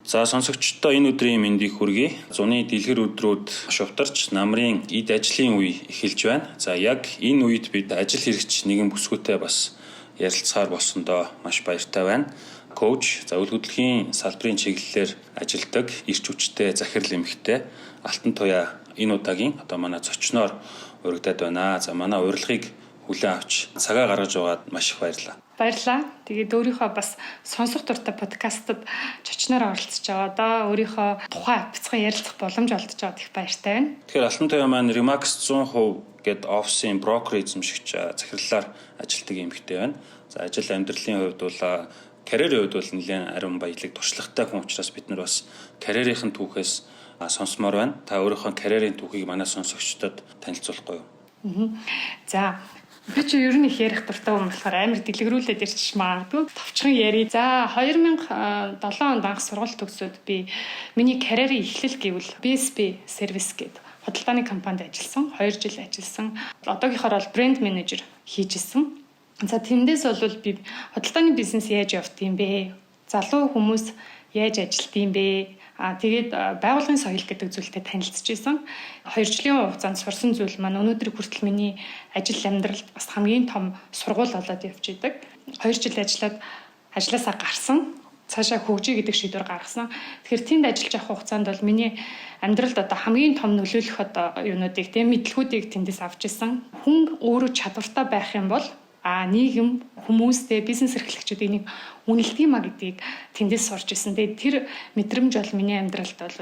За сонсогчдоо энэ өдрийн мэндийг хүргэе. Зуны дэлгэр өдрүүд шувтарч намрын эд ажлын үе эхэлж байна. За яг энэ үед бид ажил хэрэгч нэгэн бүсгүйтэй бас ярилцахаар болсондоо маш баяртай байна. Коуч, үйл хөдлөлийн салбарын чиглэлээр ажилладаг эрч хүчтэй захирал эмэгтэй Алтан Туяа энэ удаагийн манай зочноор урагдаад байна. За манай урилгыг хүлээн авч цагаа гаргаж байгаад маш их баярлалаа. Баярлалаа. Тэгээд өөрийнхөө бас сонсох дуртай подкастад зочноор оролцож байгаа. Одоо өөрийнхөө тухайн бяцхан ярилцах боломж олдож байгаад их баяртай байна. Тэгэхээр Алтан Туяа маань Remax 100% гээд офисын брокер эзэмшигч захирлаар ажилладаг эмэгтэй байна. За ажил амьдралын хувьд бол карьерийн хувьд бол нэлээд ариун баялаг туршлагатай хүн учраас бид нар бас карьерийн түүхээс сонсомоор байна. Та өөрийнхөө карьерийн түүхийг манай сонсогчдод танилцуулахгүй юу? За би ч ер нь их ярих дуртай хүн болохоор амар дэлгэрүүлээд ирчих магадгүй. Товчхон ярий. За 2007 онд анх сургууль төгсөөд би миний карьерийн эхлэл гэвэл BSB сервис гэдэг худалдааны компанид ажилласан. 2 жил ажилласан. Одоогийнхоор бол брэнд менежер хийжсэн. За тэндээс бол би худалдааны бизнес яаж явдсан бэ? Залуу хүмүүс яаж ажилтсан бэ? Тэгээд байгууллагын соёл гэдэг зүйлтэй танилцж исэн. 2 жилийн хугацаанд сурсан зүйл маань өнөөдөр хүртэл миний ажил амьдралд бас хамгийн том сургууль болоод явж идэг. 2 жил ажиллаад ажлаасаа гарсан. Цаашаа хөгжиж гэдэг шийдвэр гаргасан. Тэгэхээр тэнд ажиллаж авах хугацаанд бол миний амьдралд одоо хамгийн том нөлөөлөх юунуудыг мэдлгүүдийг тэндээс авч исэн. Хүн өөрөө чадвартай байх юм бол нийгэм хүмүүстэй бизнес эрхлэгчүүдийг нэг үнэлдэг юма гэдгийг тэндээс сурч ирсэн. Тэгээд тэр мэдрэмж бол миний амьдралд бол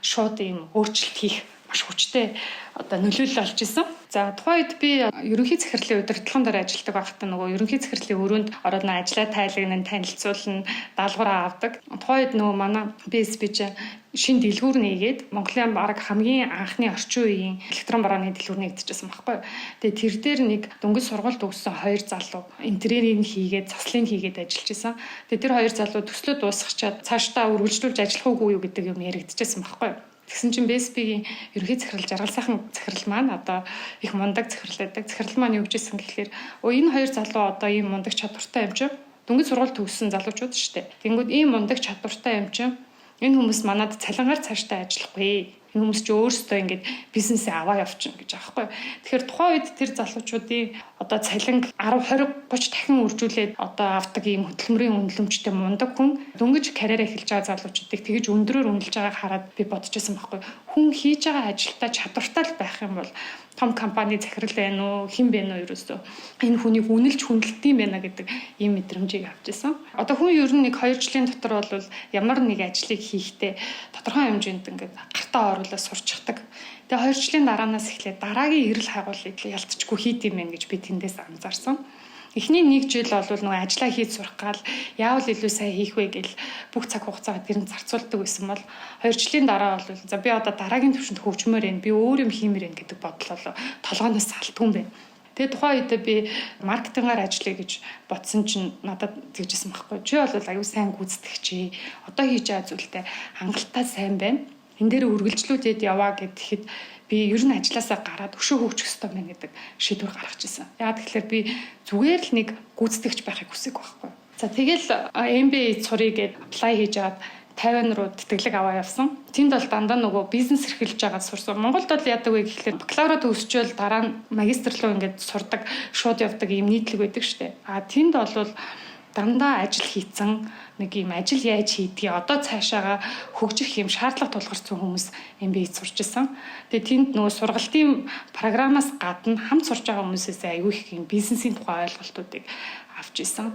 шууд ийм өөрчлөлт хийх маш хүчтэй нөлөөлөл олж исэн. За тухайн үед би ерөнхий захирлын удирдлагын дээр ажилладаг байхдаа нөгөө ерөнхий захирлын өрөөнд ороод ажлаа тайлагнан танилцуулна, даалгавраа авдаг. Тухайн үед нөгөө манай BSB чинь шинэ дэлгүүр нээгээд Монголын баг хамгийн анхны орчин үеийн электрон барааны дэлгүүр нэгдэжсэн байхгүй. Тэгээ тэр дээр нэг дөнгөж сургууль төгссөн 2 залуу интерьерийг хийгээд, заслыг хийгээд ажиллаж исэн. Тэгээ тэр 2 залуу төслөө дуусгачаад цаашдаа үргэлжлүүлж ажиллах уугүй юу гэдэг юм яригдчихсэн байхгүй. Тэгсэн чинь BSB-ийн ерөнхий захирал жаргал сайхан захирал маань одоо их мундаг захирал байдаг. Захирал маань юу гэжсэн гэхээр энэ 2 залуу одоо ийм мундаг чадвартай юм чинь дөнгөж сургууль төгссөн залуучууд шүү дээ. Тэнгүүд ийм мундаг чадвартай юм чинь энэ хүмүүс манад цалингаар цаашдаа ажиллахгүй. Энэ хүмүүс ч өөрсдөө ингээд бизнесээ аваа явчихна гэж аахгүй. Тэгэхээр тухайн үед тэр залуучуудын одоо цалин 10, 20, 30 дахин үржүүлээд одоо авдаг ийм хөдөлмөрийн үнэлэмжтэй мундаг хүн дөнгөж карьераа эхэлж байгаа залуучуудыг тэгж өндрөөр үнэлж байгааг хараад би бодож байсан байхгүй. Хүн хийж байгаа ажилдаа чадвартай л байх юм бол том компани захирал байна уу, хэн байна уу ерөөсөө энэ хүнийг үнэлж хүндэлдэм байна гэдэг ийм мэдрэмжийг авч ирсэн. Одоо хүн ер нь нэг 2 жилийн дотор бол ямар нэг ажлыг хийхдээ тодорхой хэмжээнд ингээд гартаа оруулаад сурчдаг. Тэгээ 2 жилийн дараанаас эхлээд дараагийн эрэл хайгуулыг ялцчихгүй хийд юм байна гэж би тэндээс анзаарсан. Эхний 1 жил бол нөгөө ажиллаа хийж сурах гал яавал илүү сайн хийх вэ гэл бүх цаг хугацаагаа тэр нь зарцуулдаг байсан бол 2 жилийн дараа бол за би одоо дараагийн төвшөнд хөгжмөр байна. Би өөр юм хиймээр байна гэдэг бодол болоо толгооноос салтгүй байна. Тэгээ тухайн үедээ би маркетингаар ажиллая гэж бодсон чинь надад тэгжсэн байхгүй. Чи бол аюу сайн гүйцэтгэгч. Одоо хийж байгаа зүйлтэй хангалттай сайн байна. Энэ дээр үргэлжлүүлээд яваа гэхэд би ер нь ажилласаа гараад өшөө хөгжих ёстой байна гэдэг шийдвэр гаргаж ирсэн. Яагаад тэгэхээр би зүгээр л нэг гүйцэтгэгч байхыг хүсэж байхгүй. За тэгэл MBA цурыг гээд apply хийж аваад Тайван руу тэтгэлэг аваа явсан. Тэнд бол дандаа нөгөө бизнес эрхэлж байгаад сурсан. Монголд бол яадаг вэ гэхэлэр бакалавра төгсчөөл дараа нь магистр руу ингээд сурдаг, шууд явдаг юм нийтлэг байдаг штэ. Тэнд бол дандаа ажил хийцэн нэг юм ажил яаж хийдгийг одоо цаашаага хөгжих юм шаардлага тулгарсан хүмүүс MBA сурч исэн. Тэгээ тэнд нөгөө сургалтын программаас гадна хамт сурж байгаа хүмүүсээс аюу их юм бизнесийн тухай ойлголтуудыг авч исэн.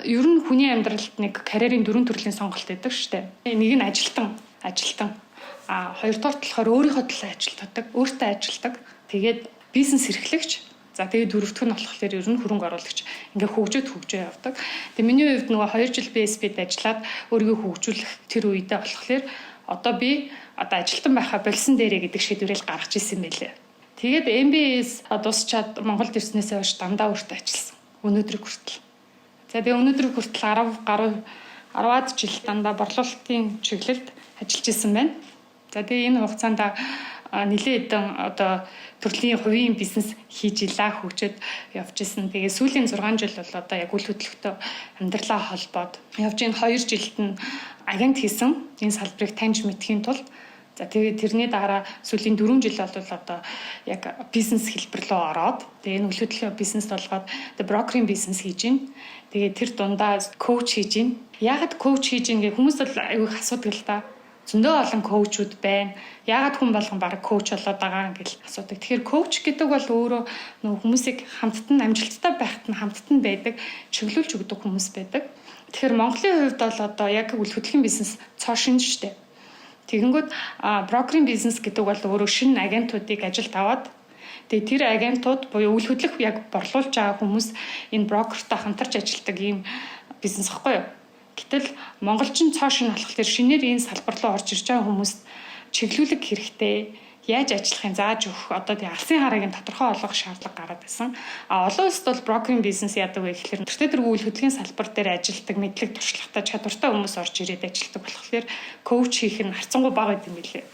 Ер нь хүний амьдралд нэг карьерийн 4 төрлийн сонголт байдаг шүү дээ. Нэг нь ажилтан. Хоёрдугаар болохоор өөрийнхөө төлөө ажилтдаг, өөртөө ажилтдаг. Тэгээд бизнес эрхлэгч. За тэгээд дөрөвдүгээр нь болохоор ер нь хөрөнгө оруулагч. Ингээ хөгжөө явдаг. Тэгээд миний хувьд нөгөө 2 жил BSB-д ажиллаад өөрийгөө хөгжүүлэх тэр үедээ болохоор одоо би ажилтан байхаа болсон дээрээ гэдэг шийдвэрийг гаргаж ирсэн байлээ. Тэгээд MBA-с дуусчаад Монголд ирснээс хойш дандаа өөртөө ажилласан. Өнөөдөр хүртэл. За тэгээ өнөөдөр хүртэл 10-аад жил дандаа борлуулалтын чиглэлд ажиллаж исэн байна. За тэгээ энэ хугацаанд нэлээд хэдэн одоо төрлийн хувийн бизнес хийж илаа хөгжөд явж исэн. Тэгээ сүүлийн 6 жил бол одоо яг үл хөдлөлтөй амьдралаа холбоод явж ийн 2 жилд нь агент хийсэн энэ салбарыг таньж мэдхийн тулд за тэгээд тэрний дараа сүүлийн 4 жил бол одоо яг бизнес хэлбэр рүү ороод тэгээд энэ үл хөдлөлийн бизнес болгоод брокерийн бизнес хийж байна. Тэгээд тэр дундаа коуч хийж байна. Яагаад коуч хийж ин гэх хүмүүс бол аюул асуудаг л да. Зөндөө олон коучуд байна. Яагаад хүн болгон баг коуч болоод байгаа гэж асуудаг. Тэгэхээр коуч гэдэг бол өөрөө нөгөө хүмүүсийг хамтд нь амжилттай байхад нь хамтд нь байдаг, чиглүүлж өгдөг хүмүүс байдаг. Тэгэхээр Монголын хувьд бол одоо яг үл хөдлөлийн бизнес цоо шинж штэ. Тэгэнгүүт брокерийн бизнес гэдэг бол өөрөө шинэ агентуудыг ажилд аваад тэгээ тэр агентууд буюу үл хөдлөх яг борлуулж байгаа хүмүүс энэ брокертай хамтарч ажилладаг ийм бизнес гэхгүй юу? Гэтэл монголчин цоо шин болох тэр шинээр энэ салбар руу орж ирж байгаа хүмүүст чиглүүлэг хэрэгтэй. Яаж ажиллахын зааж өгөх одоо тий алсын харааг нь тодорхой олгох шаардлага гараад байсан. Олон улсад бол брокерийн бизнес яадаг вэ гэхээр тэртээ тэргүй үйл хөдлөлийн салбар дээр ажилладаг мэдлэг туршлагатай чадвартай хүмүүс орж ирээд ажилладаг болохоор коуч хийх нь харцангуй бага байт юм билээ.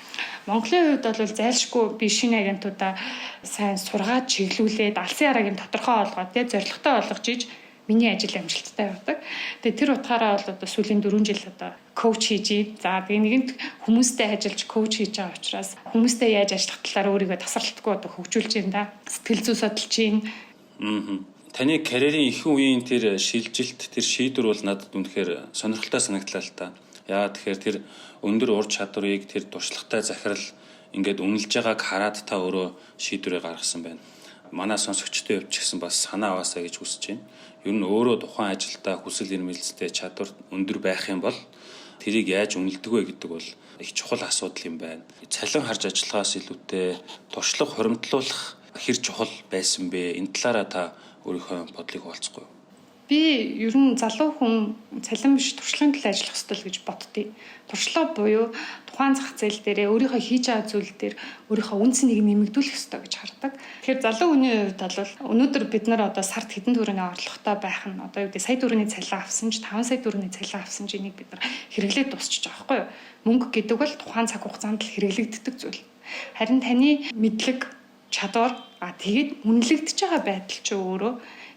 Монголын хувьд бол зайлшгүй би шинэ агентуудаа сайн сургаад чиглүүлээд алсын харааг нь тодорхой олгоод тий зорилготой олгож иж миний ажил амжилттай явдаг. Тэгээ тэр утгаараа бол одоо сүүлийн 4 жил одоо коуч хийж ий. За тэгээ нэгэнт хүмүүстэй ажиллаж коуч хийж байгаа учраас хүмүүстэй яаж ажиллах талаар өөрийгөө тасралтгүй одоо хөгжүүлж байна да. Сэтгэл зүй судалж байна. Таны карьерийн ихэнх үеийн тэр шилжилт, тэр шийдвэр бол надад үнэхээр сонирхолтой санагдлаа л та. Яагаад тэгэхээр тэр өндөр ур чадварыг тэр туршлагатай захирал ингээд үнэлж байгааг хараад та өөрөө шийдвэрээ гаргасан байна. Манай сонсогчтой явж гисэн бас санаа аваасаа гэж хүсэж байна. Ер нь өөрөө тухайн ажилдаа хүсэл эрмэлзэлтэй чадвар өндөр байх юм бол тэрийг яаж үнэлдэг вэ гэдэг бол их чухал асуудал юм байна. Цалин харж ажиллахаас илүүтэй туршлага хуримтлуулах хэр чухал байсан бэ? Энэ талаараа та өөрийнхөө бодлыг хуваалцахгүй юу? Би ер нь залуу хүн цалин биш туршлагын төлөө ажиллах ёстой л гэж боддتي. Туршлага буюу тухайн зах зээл дээрээ өөрийнхөө хийж байгаа зүйл дээр өөрийнхөө үн цэнийг нэмэгдүүлэх ёстой гэж хардаг. Тэгэхээр залуу хүний хувьд бол өнөөдөр бид нар одоо сард хэдэн төгрөгийн орлоготой байх нь одоо юу гэдэг сая төгрөгийн цалин авсан ч 5 сая төгрөгийн цалин авсан ч энийг бид нар хэрэглээд дуусчих жоохгүй юу? Мөнгө гэдэг бол тухайн цаг хугацаанд л хэрэглэгддэг зүйл. Харин таны мэдлэг, чадвар тэгээд үнэлэгдэж байгаа байдал ч өөрөө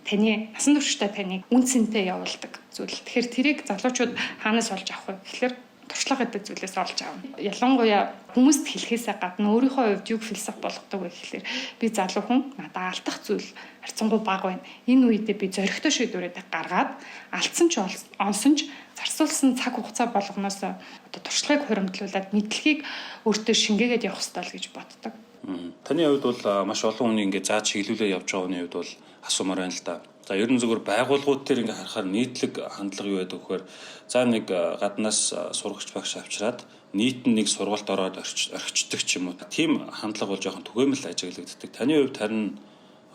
таны насан туршдаа таны үн цэнтэй явуулдаг зүйл. Тэгэхээр тэрийг залуучууд хаанаас олж авах вэ гэхээр туршлага гэдэг зүйлээс олж авна. Ялангуяа хүмүүст хэлэхээсээ гадна өөрийнхөө хувьд юг философи болгодог вэ гэхээр би залуу хүн надад алдах зүйл харьцангуй бага байна. Энэ үедээ би зоригтой шийдвэрээ гаргаад алдсан ч онсон ч зарцуулсан цаг хугацаа болгоноос одоо туршлагыг хуримтлуулад мэдлэгийг өөртөө шингээгээд явах хэрэгтэй л гэж боддог. Таны хувьд бол маш олон хүний ингээд зааж чиглүүлээ явж байгаа хүний хувьд бол асуумаар байна л да. За ер нь зөвхөн байгууллагууд төр ингээд харахаар нийтлэг хандлага юу байдаг вэхээр за нэг гаднаас сурагч багш авчираад нийт нь нэг сургалт ороод орчдөг ч юм уу. Тийм хандлага бол жоохон түгээмэл ажиглагддаг. Таны хувьд харин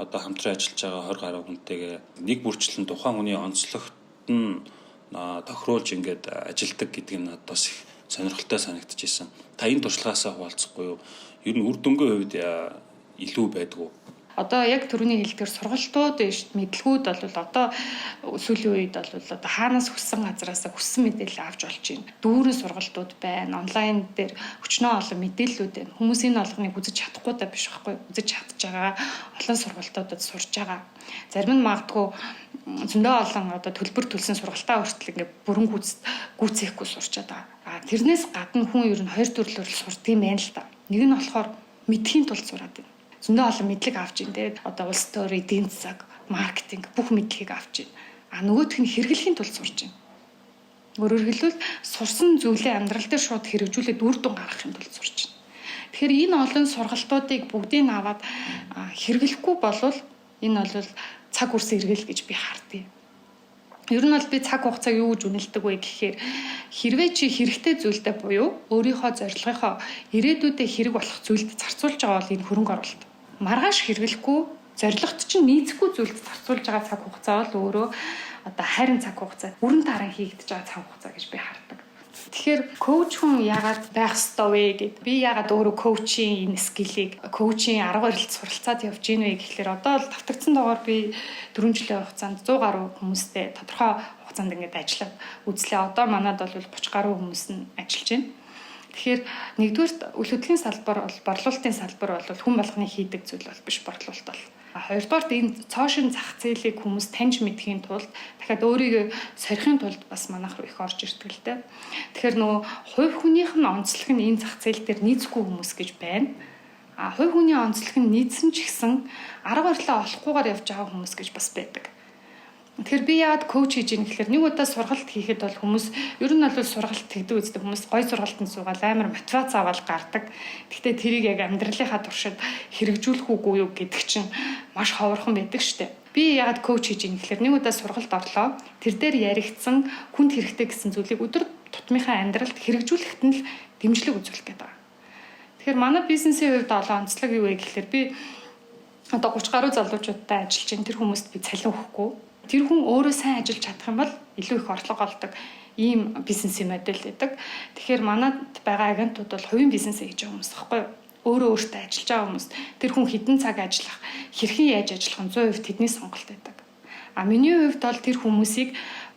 одоо хамтран ажиллаж байгаа 20 гаруй хүнтэйгээ нэг бүрчлэн тухайн хүний онцлогт нь тохируулж ингээд ажилдаг гэдэг нь надад бас их сонирхолтой санагдчихсэн. Та энэ туршлагаасаа хуваалцахгүй юу? Ер нь үр дүнгийн хувьд илүү байдгүй. Одоо яг түрүүний хэлдгээр сургалтууд мэдлгүүд бол одоо сүүлийн үед бол одоо хаанаас хүссэн газараас хүссэн мэдээлэл авч болж байна. Дүүрэн сургалтууд байна. Онлайн дээр өчнөө олон мэдээллүүд байна. Хүмүүс энэ олгоныг үзэж чадахгүй даа биш байхгүй. Үзэж чадж байгаа. Олон сургалтуудад сурж байгаа. Зарим нь магадгүй зөндөө олон одоо төлбөр төлсөн сургалтаа хүртэл ингээ бүрэн гүйцэхгүй сурчаад байгаа. Тэрнээс гадна хүн ер нь хоёр төрлөөр сурдаг юм байна л та. Нэг нь болохоор мэдхийн тулд сураад байна. Зөндөө олон мэдлэг авч ин тэгээд одоо улс төр, эдийн засаг, маркетинг бүх мэдлэгийг авч ин. Нөгөөх нь хэрэглэхийн тулд сурч байна. Өөрөөр хэлбэл сурсан зүйлээ амьдрал дээр шууд хэрэгжүүлээд үр дүн гаргахын тулд сурч байна. Тэгэхээр энэ олон сургалтуудыг бүгдийг нь аваад хэрэглэхгүй болвол энэ бол цаг үрс эргэл гэж би хардыг. Ер нь бол би цаг хугацааг юу гэж үнэлдэг вэ гэхээр хэрвээ чи хэрэгтэй зүйлдээ буюу өөрийнхөө зорилгынхоо ирээдүйдээ хэрэг болох зүйлд зарцуулж байгаа бол энэ хөрөнгө оруулалт. Маргааш хэрэглэхгүй зорилгот чинь нийцэхгүй зүйлд зарцуулж байгаа цаг хугацаа бол өөрөө одоо хайрын цаг хугацаа, бүрэн таран хийгдэж байгаа цаг хугацаа гэж би хардаг. Тэгэхээр коуч хүн яагаад байх ёстой вэ гэд би яагаад өөрөө коучийн энэ скиллийг коучийн арга барилд суралцаад явж гин вэ гэхэлэр одоо л давтагдсан доогоор би 4 жилийн хугацаанд 100 гаруй хүмүүстэй тодорхой хугацаанд ингээд ажиллаад үзлээ. Одоо манад бол 30 гаруй хүмүүс нь ажиллаж байна. Тэгэхээр нэгдүгээр үйл хөдлөлийн салбар бол борлуулалтын салбар бол хүн болгоны хийдэг зүйл бол биш борлуулалт бол. Хоёрдугаар энэ цоошин зах зээлийг хүмүүс таньж мэдхийн тулд дахиад өөрийгөө сорихын тулд бас манайх руу их орж ирдэг л дээ. Тэгэхээр нөгөө хувь хүнийх нь онцлог нь энэ зах зээл дээр нийцэхгүй хүмүүс гэж байна. Хувь хүний онцлог нь нийцсэн ч гэсэн арга барилаа олохгүйгээр явж байгаа хүмүүс гэж бас байдаг. Тэгэхээр би яагаад коуч хийж ийн гэхээр нэг удаа сургалт хийхэд бол хүмүүс ер нь бол сургалт тэгдэг үздэг хүмүүс гой сургалтанд суугаад амар мотивац аваад гардаг. Гэхдээ тэрийг яг амьдралынхаа туршид хэрэгжүүлэх үгүй юу гэдэг чинь маш ховорхон байдаг штеп. Би яагаад коуч хийж ийн гэхээр нэг удаа сургалт орлоо. Тэр дээр яригдсан хүнд хэрэгтэй гэсэн зүйлийг өдөр тутмынхаа амьдралд хэрэгжүүлэхэд нь л дэмжлэг үзүүлэх гэдэг байна. Тэгэхээр манай бизнесийн хувьд олон онцлог юу вэ гэхээр би одоо 30 гаруй залуучуудтай ажиллаж байна. Тэр хүмүүст би цалин өгөхгүй. Тэр хүн өөрөө сайн ажиллаж чадах юм бол илүү их орлого олдог ийм бизнесийн модель байдаг. Тэгэхээр манайд байгаа агентууд бол хувийн бизнесээ хийж байгаа хүмүүс байхгүй юу? Өөрөө өөртөө ажиллаж байгаа хүмүүс. Тэр хүн хэдэн цаг ажиллах, хэрхэн яаж ажиллах нь 100% тэдний сонголт байдаг. Миний хувьд бол тэр хүмүүсийг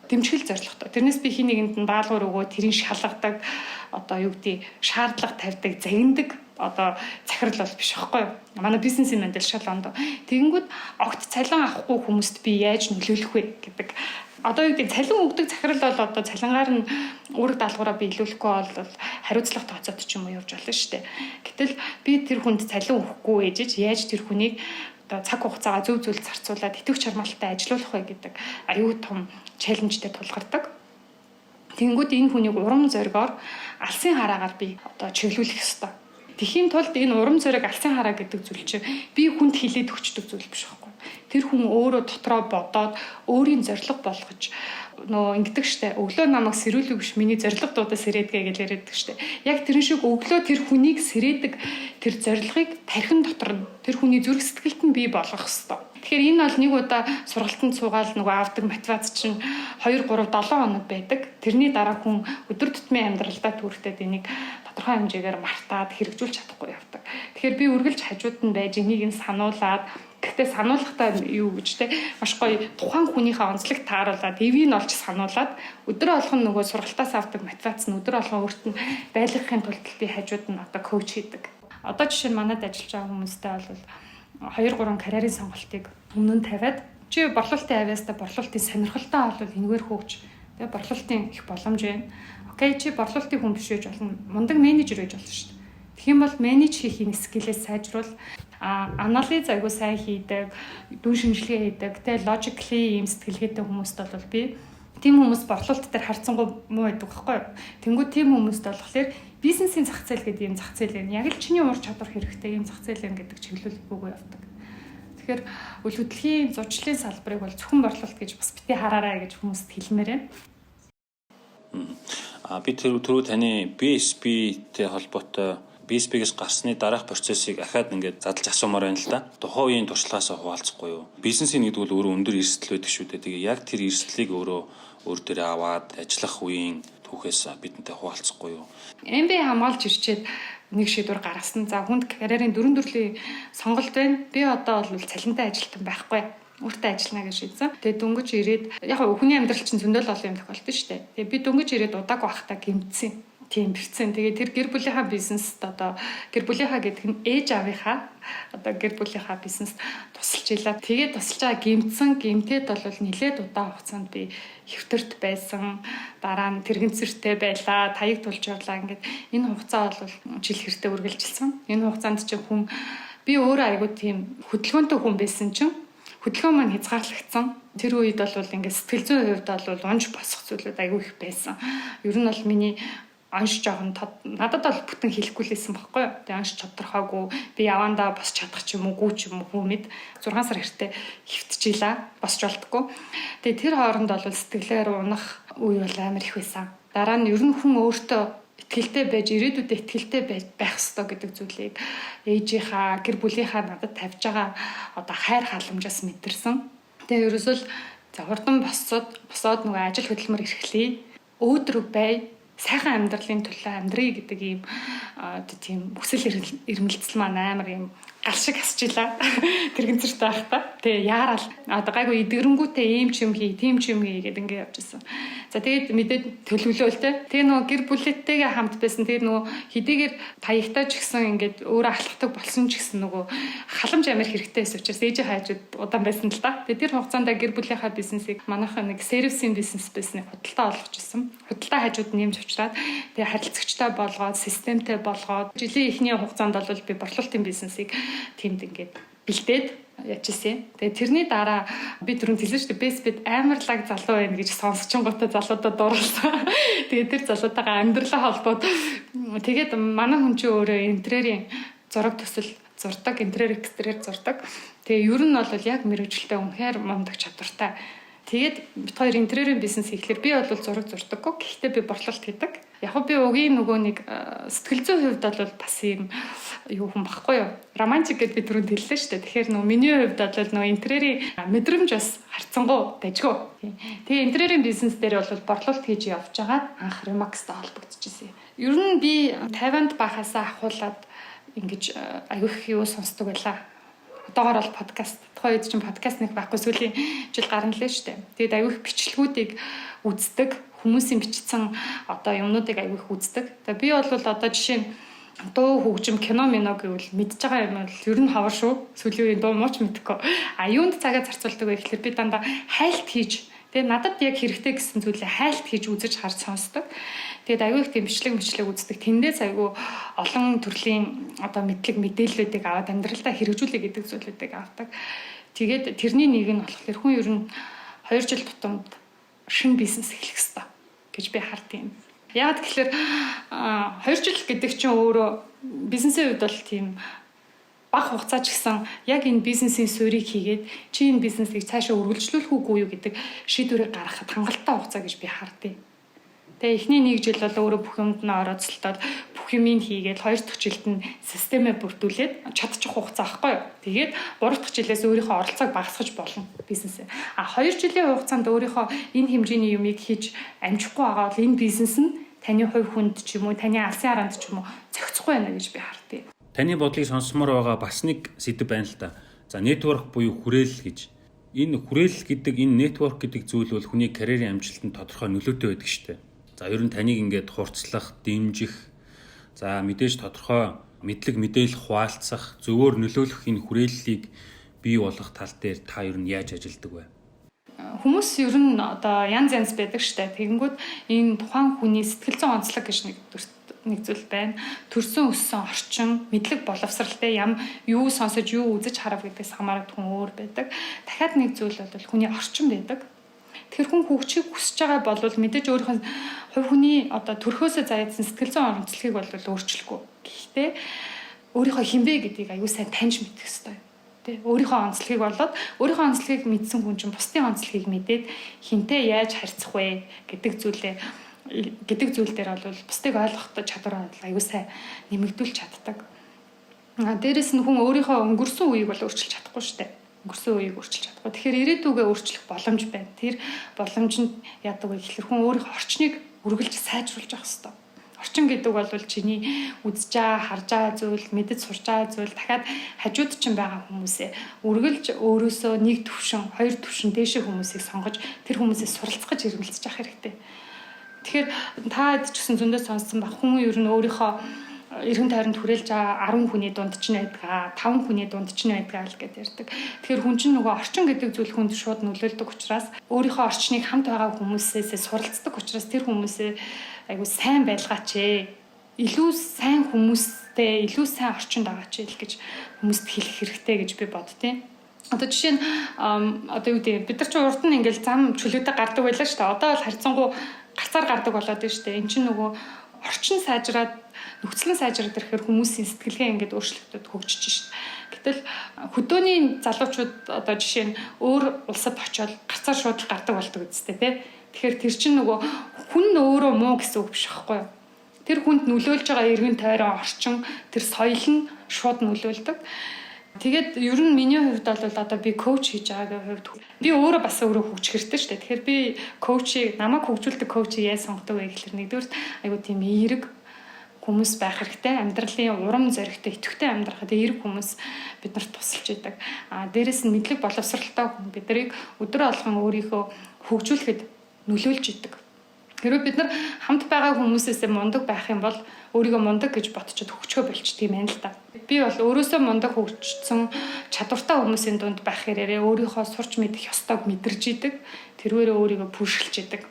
дэмжих зорилготой. Тэрнээс би хин нэгэнд нь даалгавар өгөө, тэрийн шалгадаг, одоо юу гэдэг шаардлага тавьдаг, загиндаг одоо захирал бол биш байхгүй юу? Манай бизнесийн модель шал ондоо. Тэгэнгүүт огт цалин авахгүй хүмүүст би яаж нөлөөлөх вэ гэдэг. Одоо юу гэдэг цалин өгдөг захирал бол одоо цалингаар нь үүрэг даалгавраа биелүүлэхгүй бол хариуцлага тооцоод ч юм уу явж болно шүү дээ. Гэтэл би тэр хүнд цалин өгөхгүй ээжж яаж тэр хүнийг одоо цаг хугацаагаа зөв зөв зарцуулаад итгэвч чармаалттай ажиллуулах вэ гэдэг аюу том челленжтэй тулгардаг. Тэнгүүд энэ хүнийг урам зоригоор алсын хараагаар би одоо чиглүүлэх ёстой. Тэхийн тулд энэ урам зориг алсын хараа гэдэг зүйл чинь би хүнд хилээд өгчдөг зүйл биш байхгүй. Тэр хүн өөрөө дотроо бодоод өөрийн зориг болгож нөө ингэдэг штэ. Өглөө намайг сэрүүлэг биш миний зориг дуудаа сэрээдгээ гэж яриаддаг штэ. Яг тэр шиг өглөө тэр хүнийг сэрээдэг тэр зорилгыг тархин дотор тэр хүний зүрх сэтгэлд нь бий болгох ёстой. Тэгэхээр энэ бол нэг удаа сургалтанд суугаад нөгөө авдаг мотивац чинь 2 3 7 хоног байдаг. Тэрний дараа хүн өдөр тутмын амьдралдаа түүртэд энийг тодорхой хэмжээгээр мартаад хэрэгжүүлж чадахгүй явдаг. Тэгэхээр би үргэлж хажууд нь байж энийг нь сануулад гэхдээ сануулгатай юу гэж те маш гоё тухайн хүнийхээ онцлог тааруулаад эвийг нь олж сануулад өдөр болгон нөгөө сургалтаас авдаг мотивац нь өдөр болгон өөрт нь байлгахын тулд би хажууд нь одоо коуч хийдэг. Одоо жишээ нь манад ажиллаж байгаа хүмүүстэй бол 2 3 карьерийн сонголтыг өмнө нь тавиад чи борлуулалтын авьяастай борлуулалтын сонирхолтой бол энэгээр хөгж тэгээ борлуулалтын их боломж байна. Окей чи борлуулалтын хүн биш байж болно. Мундаг менежер байж болно шүү дээ. Тэгэх юм бол менеж хийхин скиллээ сайжруул анализ аягүй сайн хийдэг, дүн шинжилгээ хийдэг, тэгээ logically ийм сэтгэлгээтэй хүмүүст бол би тийм хүмүүс борлуулалт дээр харцсангүй муу байдаг байхгүй юу? Тэнгүүд тийм хүмүүст болохоор бизнесийн зах зээл гэдэг ийм зах зээл юм. Яг л чиний ур чадвар хэрэгтэй ийм зах зээл юм гэдэг чиглүүлэг өгөө явдаг. Тэгэхээр үйл хөдлөлийн зурчлалын салбарыг бол зөвхөн борлуулалт гэж бас бити хараарай гэж хүмүүст хэлмээр байна. Би түрүү таны BSB-тэй холбоотой BSB-гээс гарсны дараах процессыг ахаад ингээд задлж асуумаар байна л да. Тухайн үеийн туршлагаасаа хуваалцахгүй юу? Бизнесийн гэдэг бол өөрөө өндөр эрсдэл байдаг шүү дээ. Тэгээ яг тэр эрсдлийг өөр дээрээ аваад ажиллах үеийн түүхээс бидэнтэй хуваалцахгүй юу? MB хамгаалж ирчээд нэг шийдвэр гаргасан. За хүнд карьерийн 4 төрлийн сонголт байна. Би одоо бол цалинтай ажилтан байхгүй. Өөртөө ажиллана гэж шийдсэн. Тэгээ дөнгөж ирээд яг хүний амьдрал чинь зөндөл олон юм тохиолдсон шүү дээ. Тэгээ би дөнгөж ирээд удааг байхдаа гэмтсэн. Тийм бэрцэн. Тэгээ тэр гэр бүлийнхаа бизнест одоо гэр бүлийнхаа гэдэг нь ээж аавынхаа одоо гэр бүлийнхаа бизнест тусалж илаа. Тэгээ тусалж байгаа гэмтээд бол нэлээд удаан хугацаанд би хэвтэрт байсан. Дараа нь тэрэгцэртэй байлаа. Таяг тулж явлаа. Ингээд энэ хугацаа бол жил хэртэ үргэлжилсэн. Энэ хугацаанд чинь хүн би өөрөө айгуу тийм хөдөлгөөнтэй хүн байсан чинь хөдөлгөөн маань хязгаарлагдсан. Тэр үед бол ингээд сэтгэл зүйн хувьд бол унж босох зүйлүүд айгүй их байсан. Ер нь бол миний анш жоохон надад бол бүтэн хэлэхгүй л байсан байхгүй юу. Тэгээ анш тодорхойгүй би явандаа босч чадах ч юм уу гүү ч юм уу хүмүүд 6 сар хэртэ хөвтчихийла босч болтгоо. Тэгээ тэр хооронд бол сэтгэлээр унах үе бол амар их байсан. Дараа нь ер нь хүн өөртөө итгэлтэй байж ирээдүйдээ итгэлтэй байх ёстой гэдэг зүйлийг ээжийнхаа гэр бүлийнхаа надад тавьж байгаа одоо хайр халамжаас мэдэрсэн. Тэгээ ерөөсөө за хурдан босоод нөгөө ажил хөдөлмөр эрхлэе. Өөдрөг бай. Сайхан амьдралын төлөө амьдрий гэдэг ийм тийм хүсэл эрмэлзэл маань амар ийм гал шиг асчлаа. Тэрхэн зэртэй байх та. Тэгээ яарал. Одоо гайгүй идэрэнгүүтээ ийм ч юм хий, тийм ч юм хий гэдэг ингээд явж исэн. За тэгээд мэдээд төлөвлөөл те. Тэгээ нөгөө гэр бүлтэйгээ хамт байсан. Тэгээд нөгөө хэдийгээр таягтай ч гэсэн ингээд өөрөө алхахдаг болсон ч гэсэн нөгөө халамж амар хэрэгтэй байсан учраас ээжийн хайжууд удаан байсан л да. Тэгээд тэр хугацаанд гэр бүлийнхаа бизнесийг манайхаа нэг сервисийн бизнес байсан худалдаа олгочихсон. Худалдаа хайжууд нэмж авчираад тэгээ харилцагчтай болгоод, системтэй болгоод жилийн эхний хугацаанд бол би борлуулалтын бизнесийг тиймд ингээд бэлдээд ячсан. Тэгээ тэрний дараа би түрүүнд хэлсэн шүү дээ бэсбэд амарлаг залуу байна гэж сонсчингуудаа залуудад дурласан. Тэгээ тэр залуутайгаа амьдралаа холбоод тэгээд манай хүн чинь өөрөө интерьерийн зураг төсөл зурдаг, интерьер экстерьер зурдаг. Тэгээ ер нь бол яг мэрэгжилтэй үнэхээр мундаг чадвартай. Тэгээд бид хоёр интерьерийн бизнес хийхлээр би бол зураг зурдаггүй. Гэхдээ би борлуулалт хийдэг. Яг би өгийн нөгөө нэг сэтгэл зүйн хувьд бол бас юм юу хүн багхгүй юу. Романтик гэдээ би түрүүнд хэллээ шүү дээ. Тэгэхээр нөгөө миний хувьд бол нөгөө интерьерийн мэдрэмж бас харцсангуу дайжгүй. Тэгээ интерьерийн бизнес дээр бол борлуулалт хийж явж байгаад анх Remax-тай холбогдчихжээ. Ер нь би Тайванд байхасаа ахуулаад ингэж аягүй их юу сонсдог байлаа. Одоогоор бол подкаст. Тухайн үед чинь подкаст нэг байхгүй сүүлийн жил гарна лээ шүү дээ. Тэгээд аягүй их бичлэгүүдийг үздэг, хүмүүсийн бичсэн одоо юмнуудыг аягүй их үздэг. Тэгээд би бол одоо жишээ нь дуу хөгжим кино мино гэвэл мэдж байгаа юм бол ер нь хавар шүү. Сүүлийн үеийн дуу мууч мэдхгүй. А юунд цагаа зарцуулдаг вэ гэхэлэр би дандаа хайлт хийж тэгээд надад яг хэрэгтэй гэсэн зүйлээ хайлт хийж үзэж харж сонсдог. Тэгээд аягүй их тийм бичлэг үздэг. Тэндээс аягүй олон төрлийн одоо мэдлэг мэдээллүүдийг аваад амьдралдаа хэрэгжүүлэх гэдэг зүйлүүдийг авдаг. Тэгээд тэрний нэг нь болохоор хүн ер нь 2 жил тутамд шинэ бизнес эхлэх ёстой гэж би хардیں۔ Яг тэгэхээр 2 жил гэдэг чинь өөрөө бизнесийн хувьд бол тийм бага хугацаа ч гэсэн яг энэ бизнесийн суурийг хийгээд чи энэ бизнесийг цаашаа үргэлжлүүлэх үгүй юу гэдэг шийдвэрийг гаргахад хангалттай хугацаа гэж би хардیں۔ Тэгээ эхний 1 жил бол өөрөө бүх юмд нь орооцолтоод бүх юмыг хийгээд 2 дахь жилд нь системээ бүрдүүлээд чадчих хугацаа авахгүй юу. Тэгээд 3 дахь жилээс өөрийнхөө оролцоог багасгаж болно бизнесээ. А 2 жилийн хугацаанд өөрийнхөө энэ хэмжээний юмыг хийж амжихгүй байгаа бол энэ бизнес нь таны хувь хүнд ч юм уу, таны алсын хараанд ч юм уу зохицохгүй байна гэж би хардیں۔ Таны бодлыг сонсомоор байгаа бас нэг сэдв байна л да. За network буюу хүрээлэл гэж. Энэ хүрээлэл гэдэг энэ network гэдэг зүйл бол хүний карьерийн амжилтанд тодорхой нөлөөтэй байдаг шүү дээ. За ер нь таныг ингээд хурцлах, дэмжих, за мэдээж тодорхой мэдлэг мэдээлэл хуваалцах, зөвөөр нөлөөлөх энэ хүрээллийг бий болгох тал дээр та ер нь яаж ажилладаг вэ? Хүмүүс ер нь одоо янз байдаг штэ. Тэгэнгүүт энэ тухайн хүний сэтгэл зүйн онцлог гэж нэг зүйл байна. Төрсөн өссөн орчин, мэдлэг боловсралтай юу сонсож юу үзэж харав гэдгээс хамаарат хүн өөр байдаг. Дахиад нэг зүйл бол хүний орчин байдаг. Тэгэхээр хүн хөгжихийг хүсэж байгаа бол мэдээж өөрийнхөө хувь хүний одоо төрхөөсөө заядсан сэтгэл зүйн онцлогийг бол өөрчлөхгүй. Гэхдээ өөрийнхөө хинбэ гэдгийг аюу сайн таньж мэдэх хэрэгтэй. Тэ өөрийнхөө онцлогийг болоод өөрийнхөө онцлогийг мэдсэн хүн чинь бусдын онцлогийг мэдээд хинтээ яаж харьцах вэ гэдэг зүйл дээр бол бусдыг ойлгох чадвар аюу сайн нэмэгдүүлж чаддаг. Дээрээс нь хүн өөрийнхөө өнгөрсөн үеийг бол өөрчилж чадахгүй шүү дээ. Өнгөрсөн үеийг өөрчилж чадахгүй. Тэгэхээр ирээдүгээ өөрчлөх боломж байна. Тэр боломжинд яадаг вэ гэхээр хүн өөрийнхөө орчныг үргэлж сайжруулж явах хэрэгтэй. Орчин гэдэг бол чиний үзэж байгаа, харж байгаа зүйл, мэдэж сурж байгаа зүйл дахиад хажууд чинь байгаа хүмүүсээ үргэлж өөрөөсөө нэг төвшин, хоёр төвшин дээшээ хүмүүсийг сонгож тэр хүмүүсээс суралцгаж ирмэлцэж явах хэрэгтэй. Тэгэхээр та ч гэсэн зөндөө сонссон баг хүн ер нь өөрийнхөө эргэн тойронд хүрээлж байгаа 10 хүний дунд ч найдгаа, 5 хүний дунд ч найдгаа л гэдээ ярьдаг. Тэгэхээр хүн чинь нөгөө орчин гэдэг зүйл хүнд шууд нөлөөлдөг учраас өөрийнхөө орчныг хамт байгаа хүмүүсээс суралцдаг учраас тэр хүмүүсээ айгуу сайн байлгаач ээ. Илүү сайн хүмүүстэй, илүү сайн орчинд байгаач ээ гэж хүмүүст хэлэх хэрэгтэй гэж би боддیں۔ Одоо жишээ нь одоо юу гэдэг бид нар ч урд нь ингээл зам чөлөөтэй гардаг байлаа шүү дээ. Одоо бол харьцангуй гацаар гардаг болоод байна шүү дээ. Энд чинь нөгөө орчин сайжраад нөхцөл нь сайжраад ирэхээр хүмүүсийн сэтгэлгээ ингээд өөрчлөгдөд хөгжиж шít. Гэтэл хөдөөний залуучууд одоо жишээ нь өөр улсад очиод гацаар шууд гардаг болдог үстэй тий. Тэгэхээр тэр чинь нөгөө хүн өөрөө муу гэсэн үг биш байхгүй юу? Тэр хүнд нөлөөлж байгаа эргэн тойрон орчин тэр соёл нь шууд нөлөөлдөг. Тэгээд ер нь миний хувьд бол одоо би коуч хийж байгаагийн хувьд би өөрөө бас өөрөө хөгжих хэрэгтэй шүү дээ. Тэгэхээр би намайг хөгжүүлдэг коучийг яаж сонгодог вэ гэхэлэр нэгдүгээр айгуу тийм эерэг хүмүүс байх хэрэгтэй. Амьдралын урам зоригтой, идэвхтэй амьдрахад эерэг хүмүүс биднэрт тусалж идэг. Дээрээс нь мэдлэг боловсралтай хүн биднийг өдөр болгон өөрийгөө хөгжүүлэхэд нөлөөлж идэг. Хэрвээ бид нар хамт байгаа хүмүүсээс мундаг байх юм бол өөрийгөө мундаг гэж бодчихэд хөгжихөө болчих тийм байна л да. Би бол өөрөөсөө мундаг хөгжсөн чадвартай хүмүүсийн дунд байх хэрээрээ өөрийнхөө сурч мэдэх ёстойг мэдэрж идэг. Тэрвээрээ өөрийгөө пүшгэлж идэг.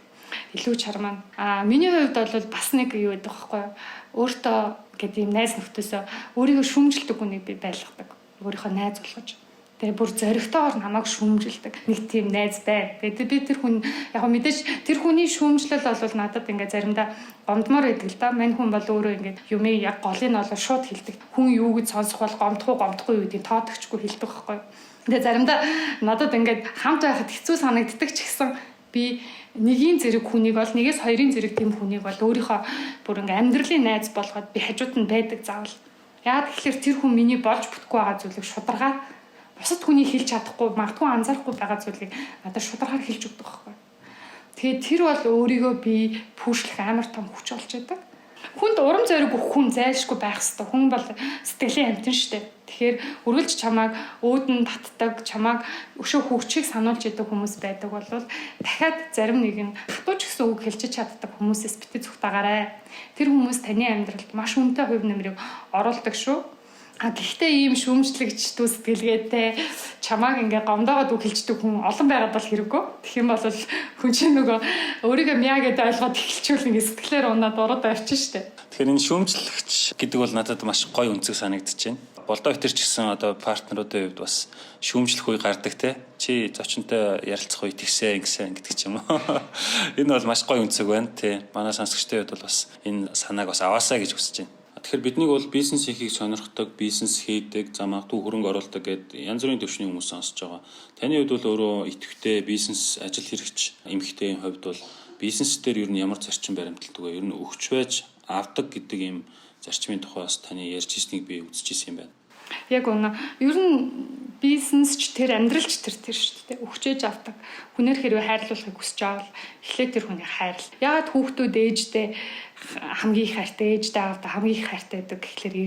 Илүү чармаа. Миний хувьд бол бас нэг юу гэдэг байхгүй юу? Өөртөө гэдэг юм найз нөхдөсөө өөрийгөө шүүмжилдэг хүнийг би байлгадаг. Өөрийнхөө найз болгож. Тэгээ бүр зоригтойгоор намайг шүүмжилдэг. Нэг тийм найз бай. Тэгээд би тэр хүн яг мэдээж тэр хүний шүүмжлэл бол надад ингээ заримдаа гомдмоор байдаг л да. Мань хүн бол өөрөө ингээ юмыг яг голыг нь олоо шууд хэлдэг. Хүн юу гэж сонсох бол гомдохгүй юу гэдгийг тоодогчгүй хэлдэг байхгүй. Тэгээ заримдаа надад ингээ хамт байхад хэцүү санагддаг ч гэсэн би нэгийн зэрэг хүнийг бол нэгээс хоёрын зэрэг тийм хүнийг бол өөрийнхөө бүр ингээ амьдралын найз болгоод би хажууд нь байдаг заавал. Яагаад тэгэхээр тэр хүн миний болж бүтэхгүй байгаа зүйлийг шударгаад бусад хүний хэлж чадахгүй, магадгүй анзаарахгүй байгаа зүйлийг надад шударгаар хэлж өгдөг байхгүй. Тэгээд тэр бол өөрийгөө би пүүшлэх амар том хүч болж байдаг. Хүнд урам зориг өгөх хүн зайлшгүй байх ёстой. Хүн бол сэтгэлийн амьтан шүү дээ. Тэгэхээр үргэлж чамааг өөдөн татдаг, чамааг өшөө хөгчийг сануулж идэг хүмүүс байдаг бол дахиад зарим нэг нь хатууч гэсэн үг хэлж чаддаг хүмүүсээс битгий зүгтаагаарай. Тэр хүмүүс таны амьдралд маш үнэтэй хувь нэмрийг оруулдаг шүү. Гэхдээ ийм шүүмжлэгч дүү сэтгэлгээтэй чамааг ингээ гомдоогоод үг хэлждэг хүн олон байгаад бол хэрэггүй. Тэгэх юм бол хүн чинь нөгөө өөрийгөө мяа гэдээ ойлгоод эхэлчихвэл ингээ сэтгэлээр унаад ороод авчин штэ. Тэгэхээр энэ шүүмжлэгч гэдэг бол надад маш гоё үнцэг санагдаж байна. Болдоо хэтэр ч гэсэн одоо партнеруудын хувьд бас шүүмжлэх үе гардаг те. Чи зочинтой ярилцах үе тэгсэн гэдэг ч юм уу. Энэ бол маш гоё үнцэг байна те. Манай сонсогчдын хувьд бол бас энэ санааг бас аваасаа гэж хүсэж байна. Тэгэхээр биднийг бол бизнес хийхийг сонирхдаг, бизнес хийдэг, замаагдгүй хөрөнгө оруулдаг гэдэг янз бүрийн төвшний хүмүүс сонсож байгаа. Таны хувьд бол өөрөө идэвхтэй бизнес ажил хэрэгч эмэгтэйн хувьд бол бизнес дээр ер нь ямар зарчим баримталдаг вэ? Ер нь өгч байж авдаг гэдэг ийм зарчмын тухай бас таны ярьж ирснийг би үзчихсэн юм байна. Яг үнэ. Ер нь бизнесч тэр амьдралч тэр шүү дээ. Өгчээж авдаг. Хүнээр хэрвээ хайрлуулахыг хүсэж авал эхлээд тэр хүнийг хайрл. Яагаад хүүхдүүд ээждээ хамгийн их хайртай, ээждээ авдаг хамгийн их хайртай гэдэг гэхлээр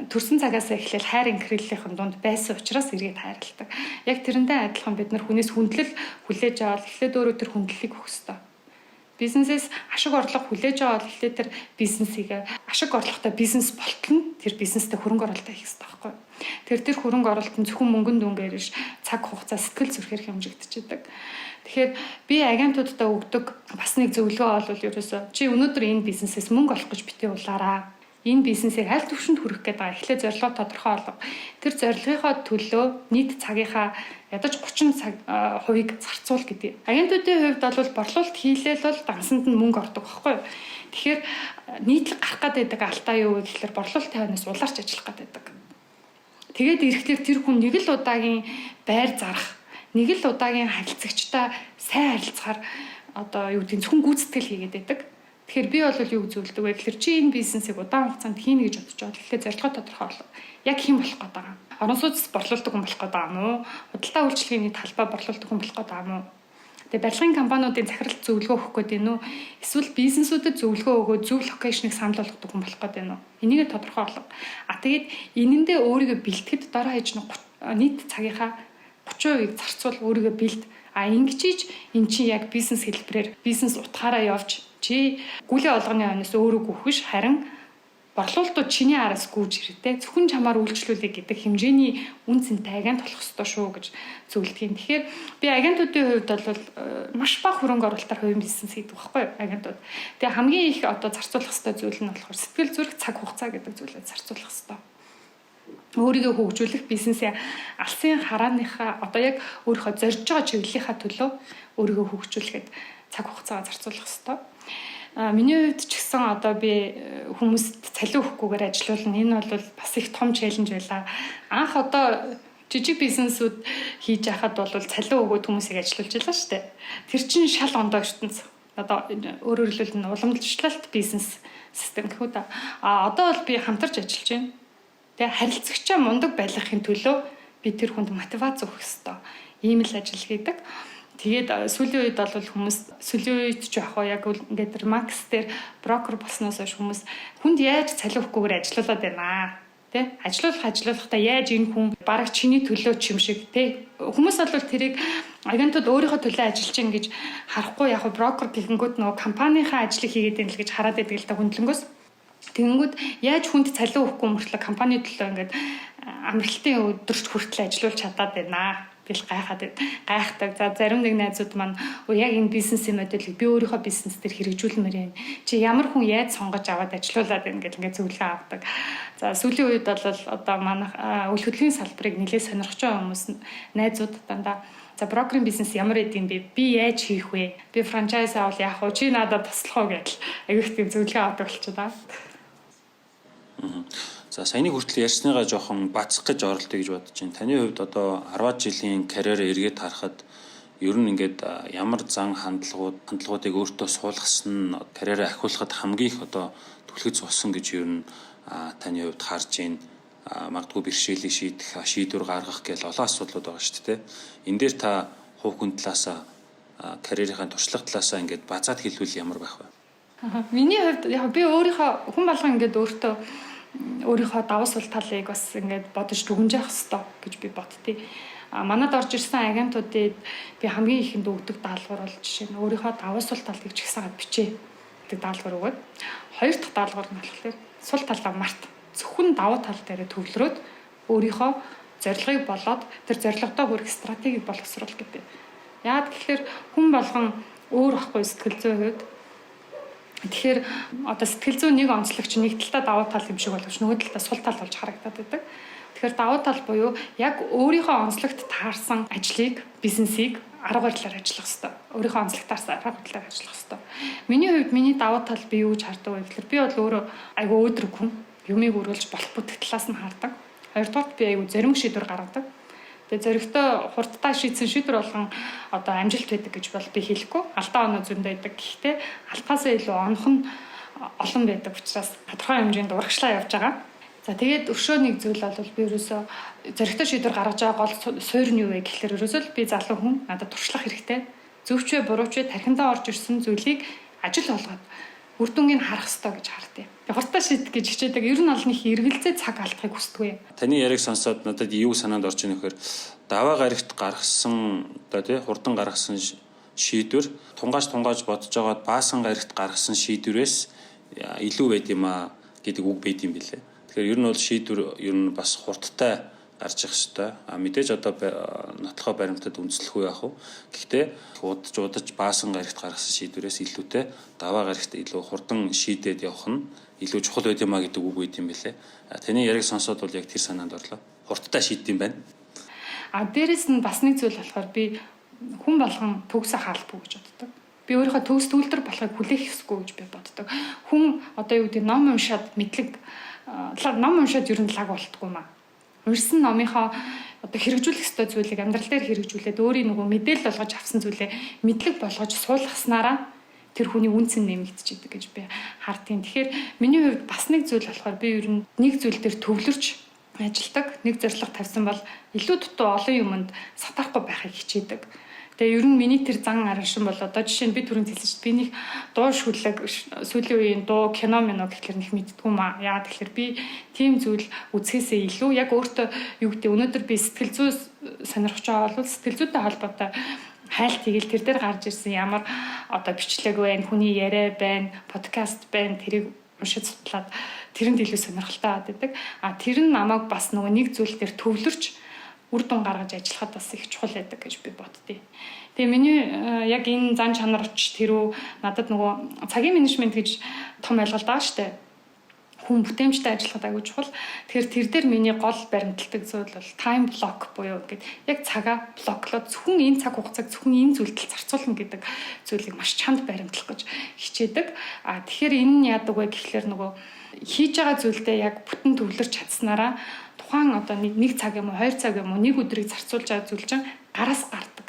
төрсэн цагаас эхлээл хайр инхрийллийн дунд байсан учраас эргээд хайрладаг. Яг тэрнтэй адилхан бид нар хүнээс хүндлэл хүлээж авал эхлээд өөрөө тэр хүндлэлийг өгөх ёстой. Бизнесээс ашиг орлого хүлээж аваад эхлээд тэр бизнесийг ашиг орлоготой бизнес болтол нь тэр бизнестэй хөрөнгө оруулалт хийх хэрэгтэй байхгүй. Тэр хөрөнгө оруулалт нь зөвхөн мөнгөнд дүнгээр биш цаг хугацаа сэтгэл зүрхээр хэмжигдчихэдэг. Тэгэхээр би агентуудтай өгдөг бас нэг зөвлөгөө бол ерөөсөө чи өнөөдөр энэ бизнесээс мөнгө олох гэж битгий улаараа. Энэ бизнесийг аль түвшинд хүргэх гэдэг байгаа. Эхлээд зорилгоо тодорхой олго. Тэр зорилгынхоо төлөө нийт цагийнхаа ядаж 30% зарцуул гэдэг. Агентуудын хувьд бол борлуулалт хийлээл бол дансанд нь мөнгө ордог байхгүй юу? Тэгэхээр нийтлэг гарах гэдэг алдаа юу вэ гэхээр борлуулалтын хойноос улаарч ажиллах гэдэг. Тэгээд эрэхлээр тэр хүн нэг л удаагийн байр зарах, нэг л удаагийн харилцагчтай сайн харилцахаар одоо юу гэдэг зөвхөн гүйцэтгэл хийгээд байдаг. Тэгэхээр би бол юу зөвлөдөг вэ гэхээр чи энэ бизнесийг удаан хугацаанд хийнэ гэж бодож байгаа. Тэгэхээр зорилгоо тодорхой болов. Яг хэн болох гээд байгаа юм? Орон сууц борлуулдаг хүн болох гээд байгаа юм уу? Худалдаа үйлчлэгээний талбай борлуулдаг хүн болох гээд байгаа юм уу? Тэгээ барилгын компаниудын захиралт зөвлөгөө өгөх гээд байна уу? Эсвэл бизнесүүдэд зөвлөгөө өгөө зөв локейшнийг санал болгодог хүн болох гээд байна уу? Энийг тодорхой болгоо. Тэгээд энэндээ өөрийгөө бэлтгэхэд дор хаяж нийт цагийнхаа 30% зарцуул өөрийгөө бэлд. Ингэж эн чинь яг бизнес хэлбэрээр бизнес утгаараа явж чи гүлийн олгоны хойноос өөрөө гүөхвш харин борлуулалтууд чиний араас гүйж ирдэ зөвхөн чамаар үйлчлүүлэх гэдэг хэмжээний үн цэнтэй агент болох ёстой шүү гэж зөвлөдөг юм. Тэгэхээр би агентуудын хувьд бол маш бага хөрөнгө оруулалтаар хувийн бизнес хийдэг байхгүй юу агентууд. Тэгээ хамгийн их одоо зарцуулах ёстой зүйл нь болохоор сэтгэл зүрх цаг хугацаа гэдэг зүйлээ зарцуулах ёстой. Өөрийгөө хөгжүүлэх бизнесээ алсын харааныхаа одоо яг өөрийнхөө зорж байгаа чиглэлийнхаа төлөө өөрийгөө хөгжүүлэхэд цаг хугацаа зарцуулах ёстой. Миний хувьд ч гэсэн одоо би хүмүүст цалин өгөхгүйгээр ажиллуулна. Энэ бол бас их том челленж байлаа. Анх одоо жижиг бизнесүүд хийж байхад бол цалин өгөөд хүмүүсийг ажиллуулж байлаа шүү дээ. Тэр чинь шал ондоо ертөнц. Одоо өөрөөр хэлбэл уламжлалт бизнес систем гэхүү та. Одоо бол би хамтарч ажиллаж байна. Тэгээ харилцагчаа мундаг байлгахын төлөө би тэр хүнд мотивац өгөх ёстой. Ийм л ажил хийдэг. Тэгээд сүүлийн үед бол хүмүүс сүүлийн үед ч яг яг ингээд Max дээр брокер болсноос хойш хүмүүс хүнд яаж цалиухгүйгээр ажиллаулаад байна. Тэ ажиллаулахдаа яаж энэ хүн бараг чиний төлөө ч юм шиг тэ хүмүүс бол тэрийг агентууд өөрийнхөө төлөө ажиллаж гин гэж харахгүй яг брокер гэхэнгүүт нөгөө компанийнхаа ажлыг хийгээд байл гэж хараад байдаг л та хөндлөнгөөс тэгэнгүүт яаж хүнд цалин өгөхгүй мөртлөө компани төлөө ингээд амралтын өдөрт хүртэл ажиллуулж чадаад байна гэл гайхдаг. За зарим нэг найзууд маань яг энэ бизнесийн модельийг би өөрийнхөө бизнес дээр хэрэгжүүлмээр байна. Чи ямар хүн яаж сонгож аваад ажилуулад байна гэл ингээд зөвлөгөө авдаг. За сүүлийн үед бол одоо манай үйл хөдлөлийн салбарыг нэлээд сонирхож байгаа хүмүүс найзууд дандаа за брокерийн бизнес ямар эдийн бэ? Би яаж хийх вэ? Би франчайз авал яах вэ? Чи надад туслах уу гэл айгүйх тийм зөвлөгөө авдаг болчиход байна. За саяны хүртэл ярьсныгаа жоохон бацах гэж оролдъё гэж бодож байна. Таны хувьд одоо 10 жилийн карьераа эргээд харахад ер нь ингээд ямар зан хандлагуудыг өөртөө суулгасан нь карьераа ахиулахад хамгийн их одоо түлхэц болсон гэж ер нь таны хувьд харж байна. Магадгүй бэрхшээлийг шийдэх, шийдвэр гаргах гэл олон асуудлууд байгаа шүү дээ. Энэ дээр та хувь хүн талаасаа карьерийнхаа туршлага талаасаа ингээд базаад хэлвэл ямар байх вэ? Миний хувьд яг би өөрийнхөө хүн болгон ингээд өөрийнхөө даваа сул талыг бас ингээд бодож дүгнжих хэрэгтэй гэж би боддتي. Манад орж ирсэн агентуудад би хамгийн ихэнд өгдөг даалгавар бол жишээ нь өөрийнхөө даваа сул талыг ч ихсагаад бичээ гэдэг даалгавар өгөөд хоёр дахь даалгавар нь болохоор сул талаа март зөвхөн даваа тал дээр төвлөрөөд өөрийнхөө зорилгыг болоод тэр зорилгодоо хүрэх стратегийг боловсруул гэдэг. Яагаад гэхээр хүн болгон өөр ахгүй сэтгэл зүйн хувьд тэгэхээр одоо сэтгэл зүйн нэг онцлогч нэг талдаа даваа тал юм шиг боловч нөгөө талдаа сул тал болж харагдаад байдаг. Тэгэхээр даваа тал буюу яг өөрийнхөө онцлогт таарсан ажлыг, бизнесийг арга барилаар ажиллах хэрэгтэй. Өөрийнхөө онцлогт таарсан арга барилаар ажиллах хэрэгтэй. Миний хувьд миний даваа тал би юу гэж хардаг вэ гэхээр би бол өөрөө айгүй өөдрөг хүн. Юмыг өргөлж болох бүтэх талаас нь хардаг. Хоёрдугаар би айгүй зоримог шийдвэр гаргадаг. Тэгээ зөрөгтэй хурдтай шийдсэн шийдвэр болгон одоо амжилт байдаг гэж бол би хэлэхгүй. Алдаа оноо зөндөө байдаг. Гэхдээ алдаасаа илүү онох нь олон байдаг учраас тодорхой хэмжээнд урагшлаа явж байгаа. За тэгээд өшөө нэг зүйл бол би ерөөсөө зөрөгтэй шийдвэр гаргаж байгаа гол суурь нь юу вэ гэхээр ерөөсөө л би залуу хүн надад туршлах хэрэгтэй. Зөвч вэ, бурууч вэ тархиндаа орж ирсэн зүйлийг ажил болгоод үр дүнгийг харах хэрэгтэй гэж хардъя. Хурдтай шийдэх гэж хичээдэг. Ер нь олонх эргэлзээ цаг алдахыг хүсдэг. Таны яриг сонсоод надад юу санаанд орж ийнэ гэхээр даваа гарагт гаргасан одоо тий хурдан гаргасан шийдвэр тунгааж бодож байгаад баасан гарагт гаргасан шийдвэрээс илүү байд юм а гэдэг үг байд юм билээ. Тэгэхээр ер нь бол шийдвэр ер нь бас хурдтай гарч ирэх ёстой. Мэдээж одоо нотлохоо баримтад үндэслэхгүй яах вэ? Гэхдээ удаж баасан гарагт гаргасан шийдвэрээс илүүтэй даваа гарагт илүү хурдан шийдээд явах нь илүү чухал байд юмаа гэдэг үг байд юм билээ. Таны яриг сонсоод бол яг тэр санаанд орлоо. Хурдтай шийдэв юм байна. Дээрэс нь бас нэг зүйл болохоор би хүн болгон төгсө хаалбгүй гэж боддог. Би өөрийнхөө төгс түүлдэр болохыг хүлээх ёсгүй гэж би боддог. Хүн одоо юу гэдэг ном уншаад мэдлэг ном уншаад ер нь лаг болтгүй маа. Уншсан номынхоо одоо хэрэгжүүлэх ёстой зүйлийг амьдрал дээр хэрэгжүүлээд өөрийн нөгөө мэдээлэл болгож авсан зүйлээ мэдлэг болгож суулгаснараа тэр хүний үнц нь нэмэгдчихэд гэж би хардгийн. Тэгэхээр миний хувьд бас нэг зүйл болохоор би ер нь нэг зүйл дээр төвлөрч ажилдаг, нэг зорилго тавьсан бол илүү дутуу олон юмд сатахгүй байхыг хичээдэг. Тэгээ ер нь миний тэр зан арашин бол одоо жишээ нь би түрүүнд хэлсэн чинь би нэг дуу шүлэг сүүлийн үеийн дуу кино гэхлээр нэг мэддэггүй маа. Яагаад тэгэхээр би тийм зүйл үзэхээсээ илүү яг өөртөө юу гэдэг өнөөдөр би сэтгэл зүй сонирхож байгаа бол сэтгэл зүйтэй холбоотой хайлт хийгээл тэр дээр гарч ирсэн ямар одоо бичлэг байна, хүний яриа байна, подкаст байна, тэрийг уншиж судлаад тэрэнд илүү сонирхолтой байдаг. Тэр нь намайг бас нөгөө нэг зүйл дээр төвлөрч үр дүн гаргаж ажиллахад бас их чухал байдаг гэж би боддیں۔ Тэгээ миний яг энэ зан чанарч тэрүү надад нөгөө цагийн менежмент гэж том ойлголт байгаа штэ. Хүн бүтээмжтэй ажиллахад аягүй чухал. Тэгэхээр тэр дээр миний гол баримталдаг зүйл бол time block буюу ингээд яг цагаа блоклоод зөвхөн энэ цаг хугацааг зөвхөн энэ зүйлд зарцуулна гэдэг зүйлийг маш чанд баримтлах гэж хичээдэг. Тэгэхээр энэ нь яадаг вэ гэхлээр нөгөө хийж байгаа зүйлдээ яг бүтэн төвлөрч чадсанараа тухайн одоо нэг цаг юм уу 2 цаг юм уу нэг өдрийг зарцуулж байгаа зүйл чинь гараас гардаг.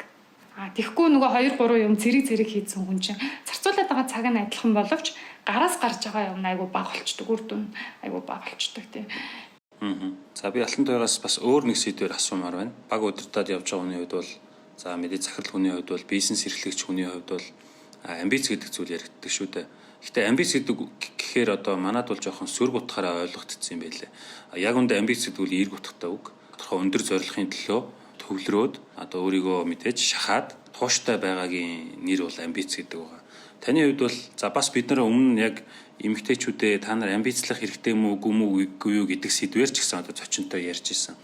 Тэгэхгүй нөгөө 2 3 юм зэрэг хийсэн хүн чинь зарцуулаад байгаа цаг нь адилхан боловч гараас гарч байгаа юм айгу баг болчдөг. Үр дүн айгу баг болчдөг тий. За би алтан туйгаас бас өөр нэг сэдвээр асуумаар байна. Баг удирдаад явж байгаа хүний хувьд бол За мэдээ захирал хүний хувьд бол бизнес эрхлэгч хүний хувьд бол амбиц гэдэг зүйл яригддаг шүү дээ. Гэхдээ амбиц гэдэг гэхээр одоо манад бол жоохон сүр гутахаараа ойлгогдсон юм байлээ. Яг үндэ амбиц гэдэг үл эерг утгатай үг. Тодорхой өндөр зорилгын төлөө төвлөрөөд одоо өөрийгөө мэдээж шахаад тууштай байгаагийн нэр бол амбиц гэдэг байгаа. Таны хувьд бол за бас бид нар өмнө нь яг эмэгтэйчүүдээ та нар амбицлах хэрэгтэй юм уу үгүй юу гэдэг сэдвээр ч гэсэн одоо зочинтой ярьж ирсэн.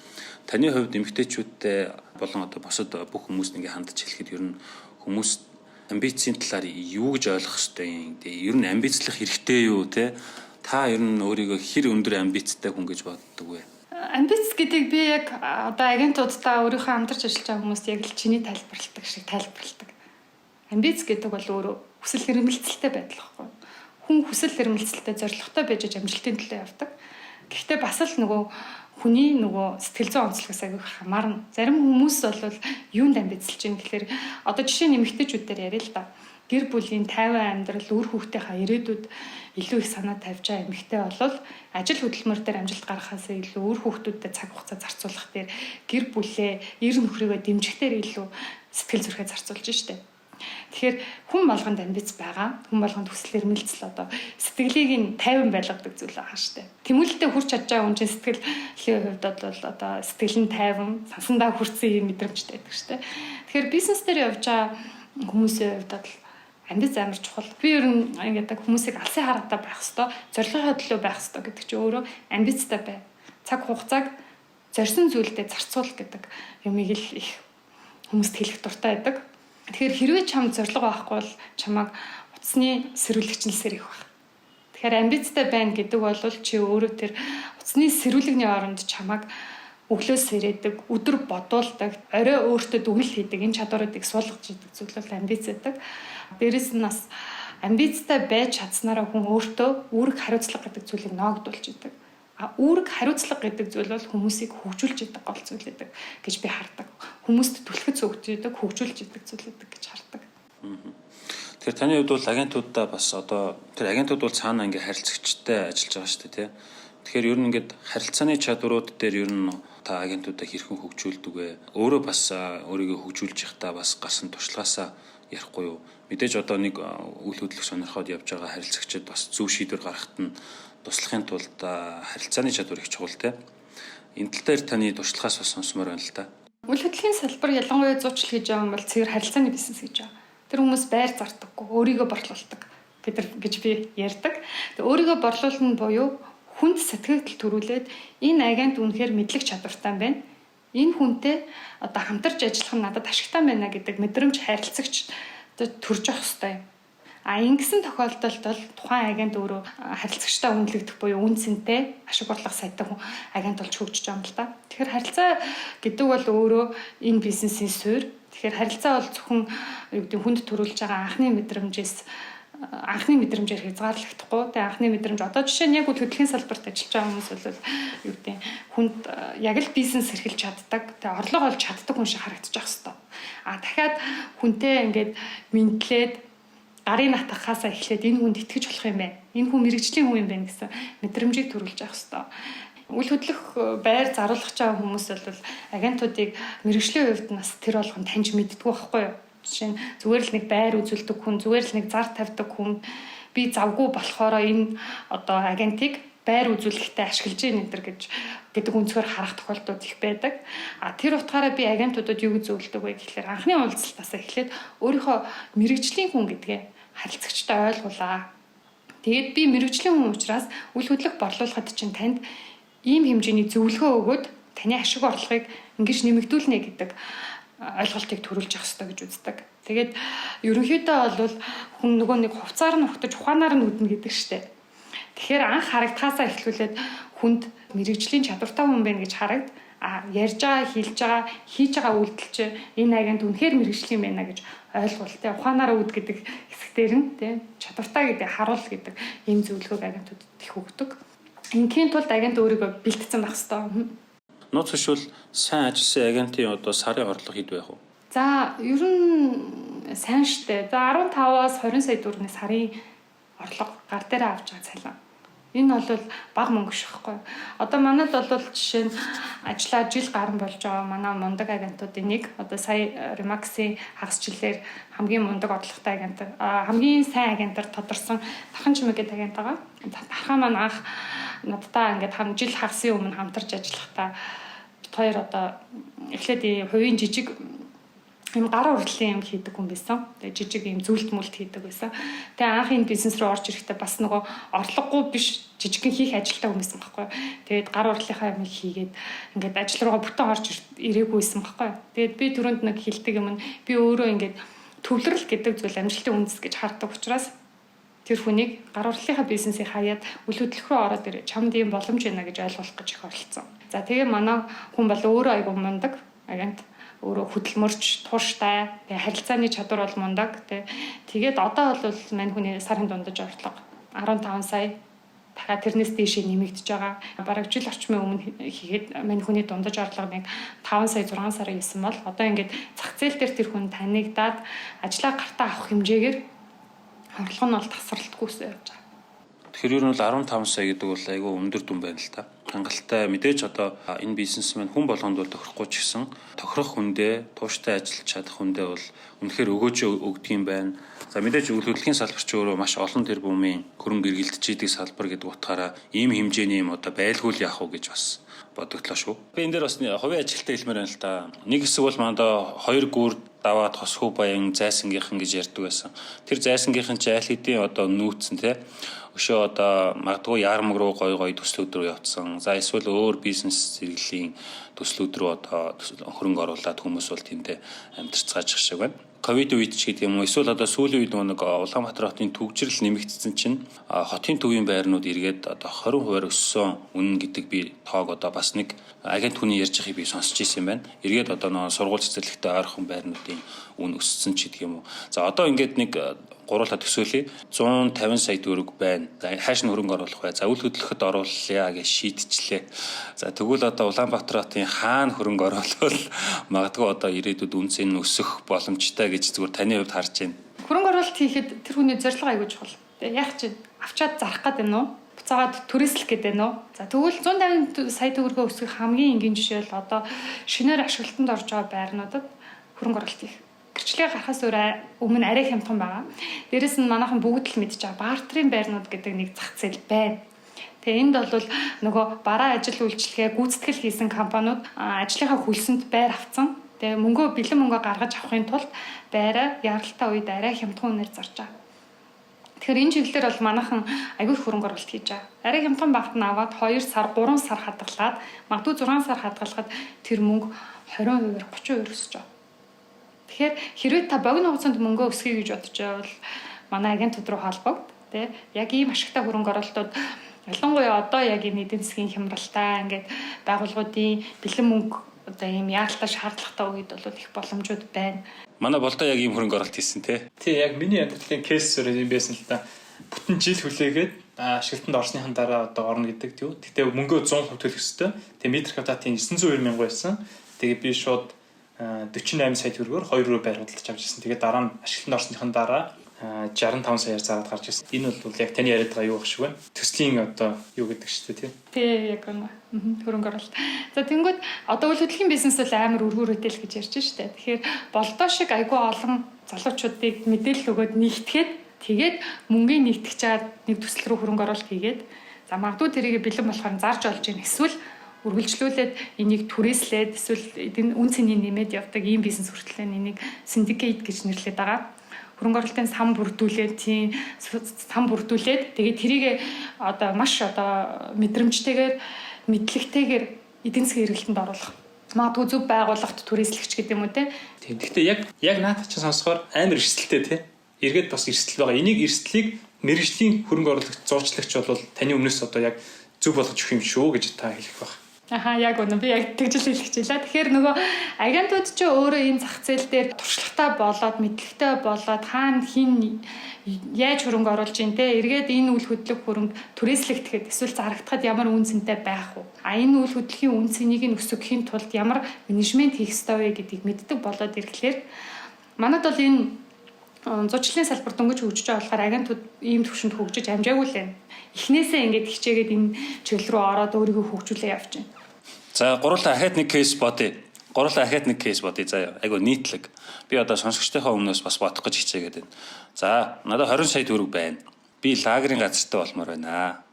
Таны хувьд эмэгтэйчүүдтэй болон одоо босод бүх хүмүүст ингээ хандж хэлэхэд ер нь хүмүүс амбицийн талаар юу гэж ойлгох ёстой юм. Тэгээ ер нь амбицлах хэрэгтэй юу те? Та ер нь өөрийгөө хэр өндөр амбицтай хүн гэж боддог вэ? Амбиц гэдэг би яг одоо агентуудаа өөрийнхөө хамтарч ажиллаж байгаа хүмүүст яг л чиний тайлбарладаг шиг тайлбарладаг. Амбиц гэдэг бол өөрөө хүсэл эрмэлзэлтэй байдал байхгүй. Хүн хүсэл эрмэлзэлтэй зоригтой байж амжилтын төлөө явдаг. Гэхдээ бас л хүний сэтгэл зүйн онцлогоос аягүй хамаарна. Зарим хүмүүс бол юунд амбицлж байна гэхээр одоо жишээ нь эмэгтэйчүүдээр яриа л да. Гэр бүлийн тайван амьдрал, үр хүүхдийнхаа ирээдүйд илүү их санаа тавьж байгаа эмэгтэй бол ажил хөдөлмөр дээр амжилт гаргахаас илүү үр хүүхдүүдэд цаг хугацаа зарцуулах дээр гэр бүлээ, эр нөхрийгөө дэмжих дээр илүү сэтгэл зүрхээ зарцуулж штэ. Тэгэхээр хүн болгонд амбиц байгаа. Хүн болгонд хүсэл эрмэлзэл одоо сэтгэлийг нь тайван байлгадаг зүйл байгаа штэ. Тэмүүлэлтэд хүрч чадж байгаа хүн чинь сэтгэлийн хувьд бол одоо сэтгэл нь тайван, сансандаа хүрсэн юм мэдрэмжтэй байдаг штэ. Тэгэхээр бизнес дээр явж байгаа хүмүүсийн хувьд бол амбиц амар чухал. Би ер нь ингээд хүмүүсийг алсын хараатай байх хэвээр, зорилгын төлөө байх хэвээр гэдэг чинь өөрөө амбицтай бай. Цаг хугацааг зорьсон зүйлдээ зарцуул гэдэг юмыг л их хүмүүст хэлэх дуртай байдаг. Тэгэхээр хэрвээ чамд зорилго байхгүй бол чамайг утасны сэрүүлэгчнэлсээр их байх. Тэгэхээр амбицтай байна гэдэг бол чи өөрөө тэр утасны сэрүүлэгний оронд чамайг өглөөс ирээдэг, өдөр бодуулдаг, орой өөртөө дүгнэлт хийдэг энэ чадваруудыг суулгаж идэг зүйл бол амбиц байдаг. Дээрэс нь бас амбицтай байж чадсанараа хүн өөртөө үүрэг хариуцлага гэдэг зүйлийг ноогдуулж идэг. Үүрэг хариуцлага гэдэг зүйл бол хүмүүсийг хөгжүүлж идэг гол зүйл гэдэг гэж би хардаг. Хүмүүст түлхэц өгч идэг, хөгжүүлж идэг зүйл гэдэг гэж хардаг. Тэгэхээр таны хувьд бол агентуудаа бас одоо тэр агентууд бол цаана ингээ харилцагчтай ажиллаж байгаа шүү дээ, тий. Тэгэхээр ер нь ингээд харилцааны чадварууд дээр ер нь та агентуудаа хэрхэн хөгжүүлдэг вэ? Өөрөө бас өөрийгөө хөгжүүлж явахдаа бас гарсан туршлагаасаа ярихгүй юу? Мэдээж одоо нэг үйл хөдлөх сонирхоод явж байгаа харилцагчид бас зөв шийдвэр гаргахад нь туслахын тулд харилцааны чадвар их чухал те. Энэ тал дээр таны туршлагаас бас сонсомоор байна л да. Үйл хөдлөлийн салбар ялангуяа зуучлал хийж байгаа юм бол цэвэр харилцааны бизнес гэж байгаа. Тэр хүмүүс байр зардаггүй, өөрийгөө борлуулдаг гэж би ярьдаг. Тэгээ өөрийгөө борлуулна буюу хүнд сэтгэл төрүүлээд энэ агент үнэхээр мэдлэг чадвартай байна. Энэ хүнтэй одоо хамтарч ажиллах нь надад ашигтай байна гэдэг мэдрэмж харилцагч төрж авах хэрэгтэй юм. Ингэсэн тохиолдолд бол тухайн агент өөрөө харилцагчтай үнэлэгдэх буюу үн цэнтэй ашиг орлого сайтай хүн агент болж хөгжиж байгаа юм л да. Тэгэхээр харилцаа гэдэг бол өөрөө энэ бизнесийн суурь. Тэгэхээр харилцаа бол зөвхөн хүнд төрүүлж байгаа анхны мэдрэмжээр хязгаарлагдахгүй. Тэгээ анхны мэдрэмж одоо жишээ нь яг үйл хөдлөлийн салбарт ажиллаж байгаа хүмүүс бол хүнд яг л бизнес эрхэлж чаддаг. Тэгээ орлого олж чаддаг хүн шиг харагдаж байх хэвээр. Дахиад хүнтэй ингээд мэдлээд гарын натахаасаа эхлээд энэ хүнд итгэж болох юм байна. Энэ хүн мэрэгжлийн хүн юм байна гэсэн мэдрэмжийг төрүүлж явах хэвээр. Үйл хөдлөх байр заруулах байгаа хүмүүс бол агентуудыг мэрэгжлийн хувьд нас тэр болгон таньж мэддэггүй байхгүй юу? Жишээ нь зүгээр л нэг байр үзүүлдэг хүн, зүгээр л нэг зар тавьдаг хүн би завгүй болохоор энэ одоо агентыг байр үзүүлэхдээ ашиглаж ийн гэдэг өнцгөр харах тохиолдлууд их байдаг. Тэр утгаараа би агентуудад юу гэж зөвлөдөг вэ гэхээр анхны уулзалтаас эхлээд өөрийнхөө мэрэгжлийн хүн гэдгээ харилцагчтай ойлгуулаа. Тэгээд би мэрэгжлийн хүн учраас үйл хөдлөх борлуулахад чинь танд ийм хэмжээний зөвлөгөө өгөөд таны ашиг орлогыг ингэж нэмэгдүүлнэ гэдэг ойлголтыг төрүүлж явах хэрэгтэй гэж үздэг. Тэгээд ерөнхийдөө бол хүн нөгөө нэг хувцаар нь ухтаж ухаанаар нь үднэ гэдэг штеп. Тэгэхээр анх харагдхаасаа эхлүүлээд хүнд мэрэгжлийн чадвартай хүн байна гэж харагд. Ярьж байгаа, хийж байгаа үйлдэл чинь энэ агент үнэхээр мэрэгжлийн байна гэж ойлгуул. Тэ ухаанаараа үд гэдэг хэсгээр нь тэ чадвартай гэдэг харуул гэдэг ийм зөвлөгөөг агентуудад их өгдөг. Ингийн тулд агент өөрийгөө бэлтгэсэн байх хэвээр. Нууц хшүүл сайн ажилласан агентийн одоо сарын орлого хэд байх вэ? За ер нь сайн штэ. За 15-аас 20 сая төгрөгийн сарын орлого гар дээр авч байгаа цалин. Энэ бол бага мөнгө шихгүй. Одоо манайд бол жишээ нь ажиллаа жил гарсан болж байгаа манай мундаг агентуудын нэг одоо сая Remax-ийн хагасчлалээр хамгийн мундаг орлоготой агент хамгийн сайн агентаар тодорсон Тархан Чимэг гэдэг агент байгаа. Тархан маань анх надтай ингээд жил хагасын өмнө хамтарч ажиллахдаа бид хоёр одоо эхлээд хувийн жижиг юм гараа уртлын юм хийдэг хүн байсан. Тэгээ жижиг юм зүйлт мүлт хийдэг байсан. Тэгээ анх энэ бизнес руу орж ирэхдээ бас нөгөө орлогогүй биш жижигхэн хийх ажилтай хүн байсан байхгүй. Тэгээд гар уртлынхаа юм хийгээд ингээд ажил руугаа бүтэн орж ирээгүй байсан байхгүй. Тэгээд би түрүүнд нэг хэлдэг юм нь би өөрөө ингээд төвлөрөл гэдэг зүйл амжилтын үндэс гэж хардаг учраас тэр хүнийг гар уртлынхаа бизнесийг хаяад үл хөдлөх рүү ороод ирээ. Чамд ийм боломж байна гэж ойлгуулах гэж их оролцсон. За тэгээ манай хүн бол өөрөө айгу мундаг агент өөрөө хөдөлмөрч, тууштай, тэгээ харилцааны чадвар бол мундаг. Тэгээд одоо бол мань хүний сарын дундаж орлого 15 сая дахиад тэрнээс дээшээ нэмэгдэж байгаа. Бараг жил орчмын өмнө хийгээд мань хүний дундаж орлого нэг 5 сая 6 сарын исэн бол одоо ингээд зах зээл дээр тэр хүн танигдаад ажлаа гартаа авах хэмжээгээр орлого нь бол тасралтгүйсээ явж байгаа. Тэгэхээр ер нь бол 15 сая гэдэг бол айгүй өндөр дүн байна л та. Хангалттай мэдээж одоо энэ бизнесмен хүн болгонд бол тохирохгүй ч гэсэн тохирох хүндээ тууштай ажиллаж чадах хүндээ бол үнэхээр өгөөж өгдөг юм байна. За мэдээж үйл хөдлөлийн салбар ч өөрөө маш олон тэрбумын хөрөнгө эргэлдэж идэг салбар гэдэг утгаараа ийм хэмжээний юм одоо байлгуул яах вэ гэж бас бодогдлоо шүү. Би энэ дээр бас хувийн ажилтаа хэлмээр байна л та. Нэг хэсэг бол мандаа 2 гүр даваад хосхуу баян зайсангийнхан гэж ярьдаг байсан. Тэр зайсангийнхан ч аль хэдийн одоо нүүцэн те өшөө одоо магадгүй яармаг руу гой төслүүд рүү явцсан. За эсвэл өөр бизнес зэрэглэлийн төслүүд рүү одоо хөрөнгө оруулаад хүмүүс бол тэндээ амьдарцгааж шиг байна. Ковид үед ч гэдэг юм уу эсвэл одоо сүүлийн үед нэг Улаанбаатар хотын төвчрөл нэмэгдсэн чинь хотын төвийн байрнууд эргээд одоо 20% өссөн үнэн гэдэг би тоог одоо бас нэг агент хүний ярьж байгааг би сонсч ирсэн юм байна. Эргээд одоо нэг сургууль цэцэрлэгтэй ойрхон байрнуудын үн өссөн ч гэдэг юм уу. За одоо ингээд нэг гуруула төсөөлье 150 сая төгрөг байна. За хааш нь хөрөнгө оруулах бай. За үйл хөдлөхөд оруулъя гэж шийдчихлээ. За тэгвэл одоо Улаанбаатар хотын хаана хөрөнгө оруулах магадгүй одоо ирээдүйд үнс нь өсөх боломжтой гэж зүгээр таны хувьд харж байна. Хөрөнгө оруулалт хийхэд тэр хүний зорилго аягүй чухал. Тэгээ яах чинь авчаад зарах гэдэг нь үү? Буцаагаад түрээслэх гэдэг нь үү? За тэгвэл 150 сая төгрөгөө өсгөх хамгийн энгийн жишээ л одоо шинээр ашиглалтанд орж байгаа байрнуудад хөрөнгө оруулалт хийх. Гэрчлэгээ гарахаас өмнө арай хямдхан байгаа. Дээрэс нь манайхан бүгд л мэдж байгаа бартерын байрнууд гэдэг нэг зах зээл байна. Тэгээ энд бол нөгөө бараа ажил үйлчилгээ гүйцэтгэл хийсэн компаниуд ажлынхаа хөлсөнд байр авцсан. Тэгээ бэлэн мөнгө гаргаж авахын тулд байраа яралтаа үед арай хямдхан үнээр зарж байгаа. Тэгэхээр энэ чиглэлээр бол манайхан аягүй хөрөнгө оруулалт хийж байгаа. Арай хямдхан багт нь аваад 2 сар 3 сар хадгалаад магадгүй 6 сар хадгалахад тэр мөнгө 20%-аар 30% өсөж байгаа. Тэгэхээр хэрвээ та богино хугацаанд мөнгө өсгөе гэж бодож байвал манай агентууд руу холбогд. Тэ яг ийм ашигтай хөрөнгө оруулалтууд ялангуяа одоо яг энэ эдийн засгийн хямралтай ингээд байгууллагуудын бэлэн мөнгө одоо ийм яалтаа шаардлагатай үед бол их боломжууд байна. Манай болдоо яг ийм хөрөнгө оруулалт хийсэн тий. Тий яг миний амьдралын кейс зөрөө юм байсан л та. Бүтэн жил хүлээгээд ашиглалтанд орсныхан дараа одоо орно гэдэг тийм. Гэтэ мөнгөө 100% төлөх ёстой. Тэгээ метр квадратын 902 мянга байсан. Тэгээ би шууд 48 сая төгрөгөөр 2 руу байр худалдаж авч ирсэн. Тэгээд дараа нь ашиглалтанд орсныхан дараа 65 саяар зараад гарч ирсэн. Энэ бол яг таны яриад байгаа юу гэх шиг байна. Төслийн одоо юу гэдэг шүү дээ тий. Яг үнэ. Хөрөнгө оруулалт. За тэнгууд одоо үйл хөдлөлийн бизнес бол амар өргөөрөөтэй л гэж ярьж штэ. Тэгэхээр болдоо шиг айгүй олон залуучуудыг мэдээлэл өгөөд нэгтгэхэд тэгээд мөнгөний нэгтгэж чаад нэг төсөл рүү хөрөнгө оруулалт хийгээд за магадгүй тэрийг бэлэн болохоор зарж олж ийн эсвэл үргэлжлүүлээд энийг түрээслээд эсвэл эдийн үн цэний нэмээд явдаг ийм бизнес хүртэл энийг syndicate гэж нэрлэдэг байгаа. Хөрөнгө оруулалтын сан бүрдүүлээд тэгээд тэрийг одоо маш одоо мэдрэмжтэйгээр мэдлэгтэйгээр эдийн засгийн хэрэглэлтэнд оруулах. Магадгүй зөв байгууллагт түрээслэгч гэдэг юм уу те. Тийм. Гэхдээ яг наадах чинь сонсохоор амар эрсдэлтэй те. Эргээд бас эрсдэл байгаа. Энийг эрсдлийг мэргэжлийн хөрөнгө оруулагч зуурчлагч бол таны өмнөөс одоо яг зөв болгож өгөх юм шүү гэж та хэлэх баг. Яг үнэ би яг тэгжил хэлчихлээ. Тэгэхээр нөгөө агентууд ч өөрөө энэ зах зээл дээр туршлагатай болоод мэдлэгтэй болоод хаана хин яаж хөрөнгө оруулж ийн те эргээд энэ үйл хөдлөх хөрөнгө түрээслэгдэхэд эсвэл зарагдахад ямар үн цэнтэй байх вэ? Энэ үйл хөдлөхийн үн цэнийг нь өсгөхийн тулд ямар менежмент хийх ёстой вэ гэдгийг мэддэг болоод ирэхлээр манайд бол энэ зуучлалын салбар дөнгөж хөгжиж байгаа болохоор агентууд ийм төвшөнд хөгжиж амжаагүй л байна. Эхнээсээ ингээд хичээгээд энэ чиглэл рүү ороод өөрийгөө хөгжүүлээ явж байна. За гурлаа ахаад нэг кейс бодъё. Заяа. Айгу нийтлэг. Би одоо сонсогчдынхаа өмнөөс бас бодох гэж хичээгээд байна. За надад 20 сая төгрөг байна. Би лагерын газартай болмоор байна.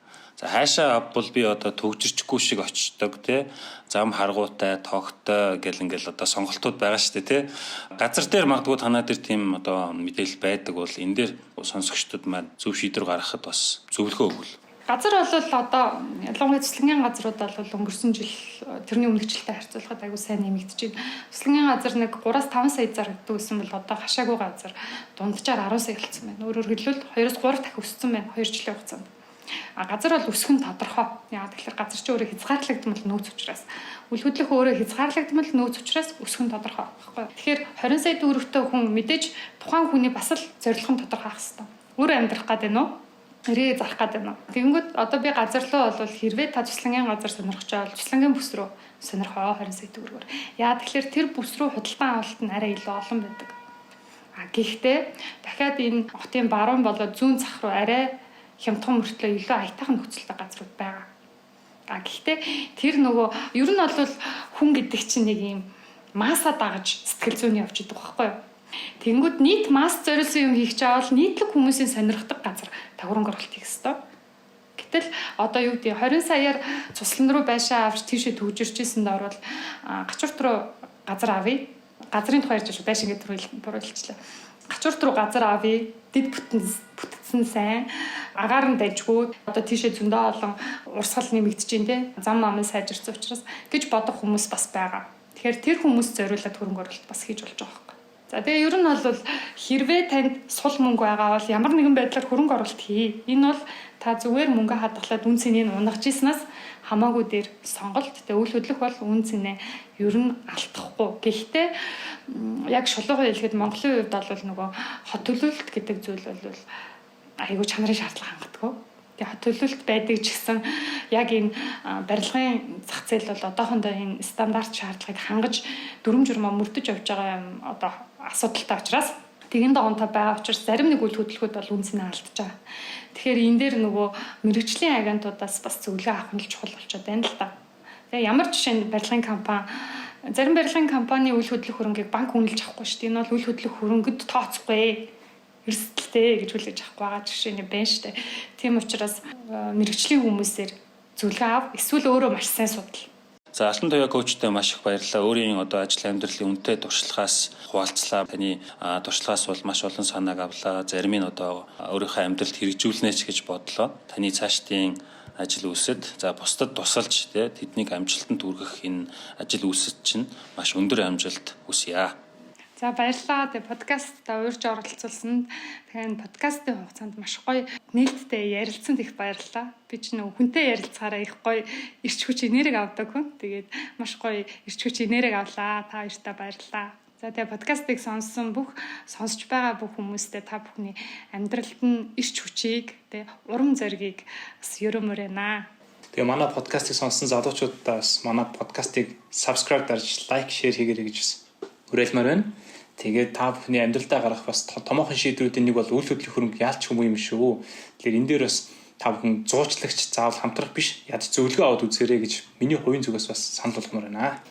За хаашаа авбал би одоо төгжирчгүй шиг очдог тий. Зам харгуутай, тогтой гэл ингээл одоо сонголтууд байгаа шүү дээ тий. Газар дээр магадгүй танаа дээр тийм одоо мэдээлэл байдаг бол энэ дээр сонсогчдод маань зөв шийдвэр гаргахад бас зөвлөгөө өгвөл. Газар бол одоо ялангуяа цэцлэнгийн газрууд бол өнгөрсөн жил тэрний өмнөх жилтэй харьцуулахад аягүй сайн нэмэгдэж байна. Цэцлэнгийн газар нэг 3-5 сая зарагддаг гэсэн бол одоо хашаагүй газар дунджаар 10 сая болцсон байна. Өөрөөр хэлбэл 2-3 дахин өссөн байна 2 жилийн хугацаанд. Газар бол өсөх нь тодорхой. Яагаад тэгэхээр газар чи өөрөө хязгаарлагдмал нөөц учраас үл хөдлөх өөрөө хязгаарлагдмал нөөц учраас өсөх нь тодорхой байхгүй. Тэгэхээр 20 сая төгрөгтэй хүн мэдээж тухайн хүний бас л зорилго нь тодорхой ах хэвээр. Өөрөө амьдрах гэдэг нь үү? Ирээ зарах гэдэг нь. Тэгэнгүүт одоо би газар руу бол хэрвээ та цуслангийн газар сонирхож байгаа бол цуслангийн бүс рүү сонирхоо 20 сая төгрөгөөр. Яа тэгэхээр тэр бүс рүү худалдан авалт нь арай илүү олон байдаг. Гэхдээ дахиад энэ хотын баруун болоод зүүн зах руу арай хямдхан мөртлөө илүү аятайхан нөхцөлтэй газрууд байгаа. Гэхдээ тэр нөгөө ер нь бол хүн гэдэг чинь нэг юм масса дагаж сэтгэл зүйн явж идэг байхгүй юу? Тэнгүүд нийт масс зориулсан юм хийх чаавал нийтлэг хүмүүсийн сонирхдаг газар тагварынг оруулалт хийх ёстой. Гэтэл одоо юу гэдэг 20 саяар цуслан руу байшаа авч тийшээ төгжирч ийсэнд орвол гачуурт руу газар авъя. Газрын тухай ярьж байшин гэдэг буруулчлаа. Гачуурт руу газар авъя. Дэд бүтцэн сайн агаар нь дайжгүй одоо тийшээ зөндөө олон урсгал нэмэгдэж байна те зам амын сайжирсан учраас гэж бодох хүмүүс бас байгаа. Тэгэхээр тэр хүмүүс зориулаад хөрөнгө оруулалт бас хийж болж байгаа хэрэг. За тэгээ ер нь бол хэрвээ танд сул мөнгө байгаа бол ямар нэгэн байдлаар хөрөнгө оруулалт хий. Энэ бол та зүгээр мөнгө хадгалаад үн цэнийг унгаж ийснаас хамаагүй дээр сонголт. Тэгээ үйл хөдлөх бол үн цэнэ ер нь алдахгүй. Гэхдээ яг шулуухан хэлэхэд Монголын хувьд бол нөгөө хот төлөвлөлт гэдэг зүйл бол айгүй чанарын шаардлага хангадаг. Тэгээ хот төлөвлөлт байдаг ч гэсэн яг энэ барилгын зах зээл бол одоохондоо энэ стандарт шаардлагыг хангаж дүрм журмаа мөрдөж явж байгаа юм одоо асуудалтай учраас тэгэн дагонтой байгаа учраас зарим нэг үйл хөдлөхөд бол үн цэнэ алдаж байгаа. Тэгэхээр энэ дээр нөгөө мэрэгжлийн агентуудаас бас зөвлөгөө авах нь чухал болчиход байна л да. Тэгээ ямар жишээнд барилгын компани зарим барилгын компани үйл хөдлөх хөрөнгийг банк үнэлж авахгүй шүү дээ. Энэ бол үйл хөдлөх хөрөнгөд тооцохгүй эрсдэлтэй гэж хүлээж авахгүй байгаа жишээний байна шүү дээ. Тийм учраас мэрэгжлийн хүмүүсээр зөвлөгөө ав эсвэл өөрөө маш сайн судал. За Алтан туяа коучтой маш их баярлалаа. Өөрийн одоо ажил амьдралын үнэтэй туршлагаас хуваалцлаа. Таны туршлагаас бол маш олон санааг авлаа. Зарим нь одоо өөрийнхөө амьдралд хэрэгжүүлнэ ч гэж бодлоо. Таны цаашдын ажил үйлсэд за бусдад тусалж тэднийг амжилтанд хүргэх энэ ажил үйлсэд чинь маш өндөр амжилт хүсье. За баярлалаа. Тэгээ подкастта уурж оролцуулсанд тэгэхээр подкастын хугацаанд маш гоё нээлттэй ярилцсанд их баярлалаа. Би ч нэг хүнтэй ярилцахаараа их гоё эрч хүч энерги авдаг хүн. Тэгээд маш гоё эрч хүч энерги авлаа. Та хоёртаа баярлалаа. За тэгээ подкастыг сонсож байгаа бүх хүмүүстээ та бүхний амьдралд нь эрч хүчийг урам зоригийг бас өрөмөрэнэ. Тэгээ манай подкастыг сонссон залуучуудаа бас манай подкастыг subscribe дарж лайк, share хийгээрэй гэж уриалмаар байна. Тэгээд та бүхний амьдралдаа гарах бас томоохон шийдвэрүүдийн нэг бол үйл хөдлөх хөрөнгө яалч юм юм шүү. Тэгэхээр энэ дээр бас та бүхэн зуучлагч заавал хамтрах биш, яд зөвлөгөө аваад үзээрэй гэж миний хувийн зүгээс бас санал болгомоор байна.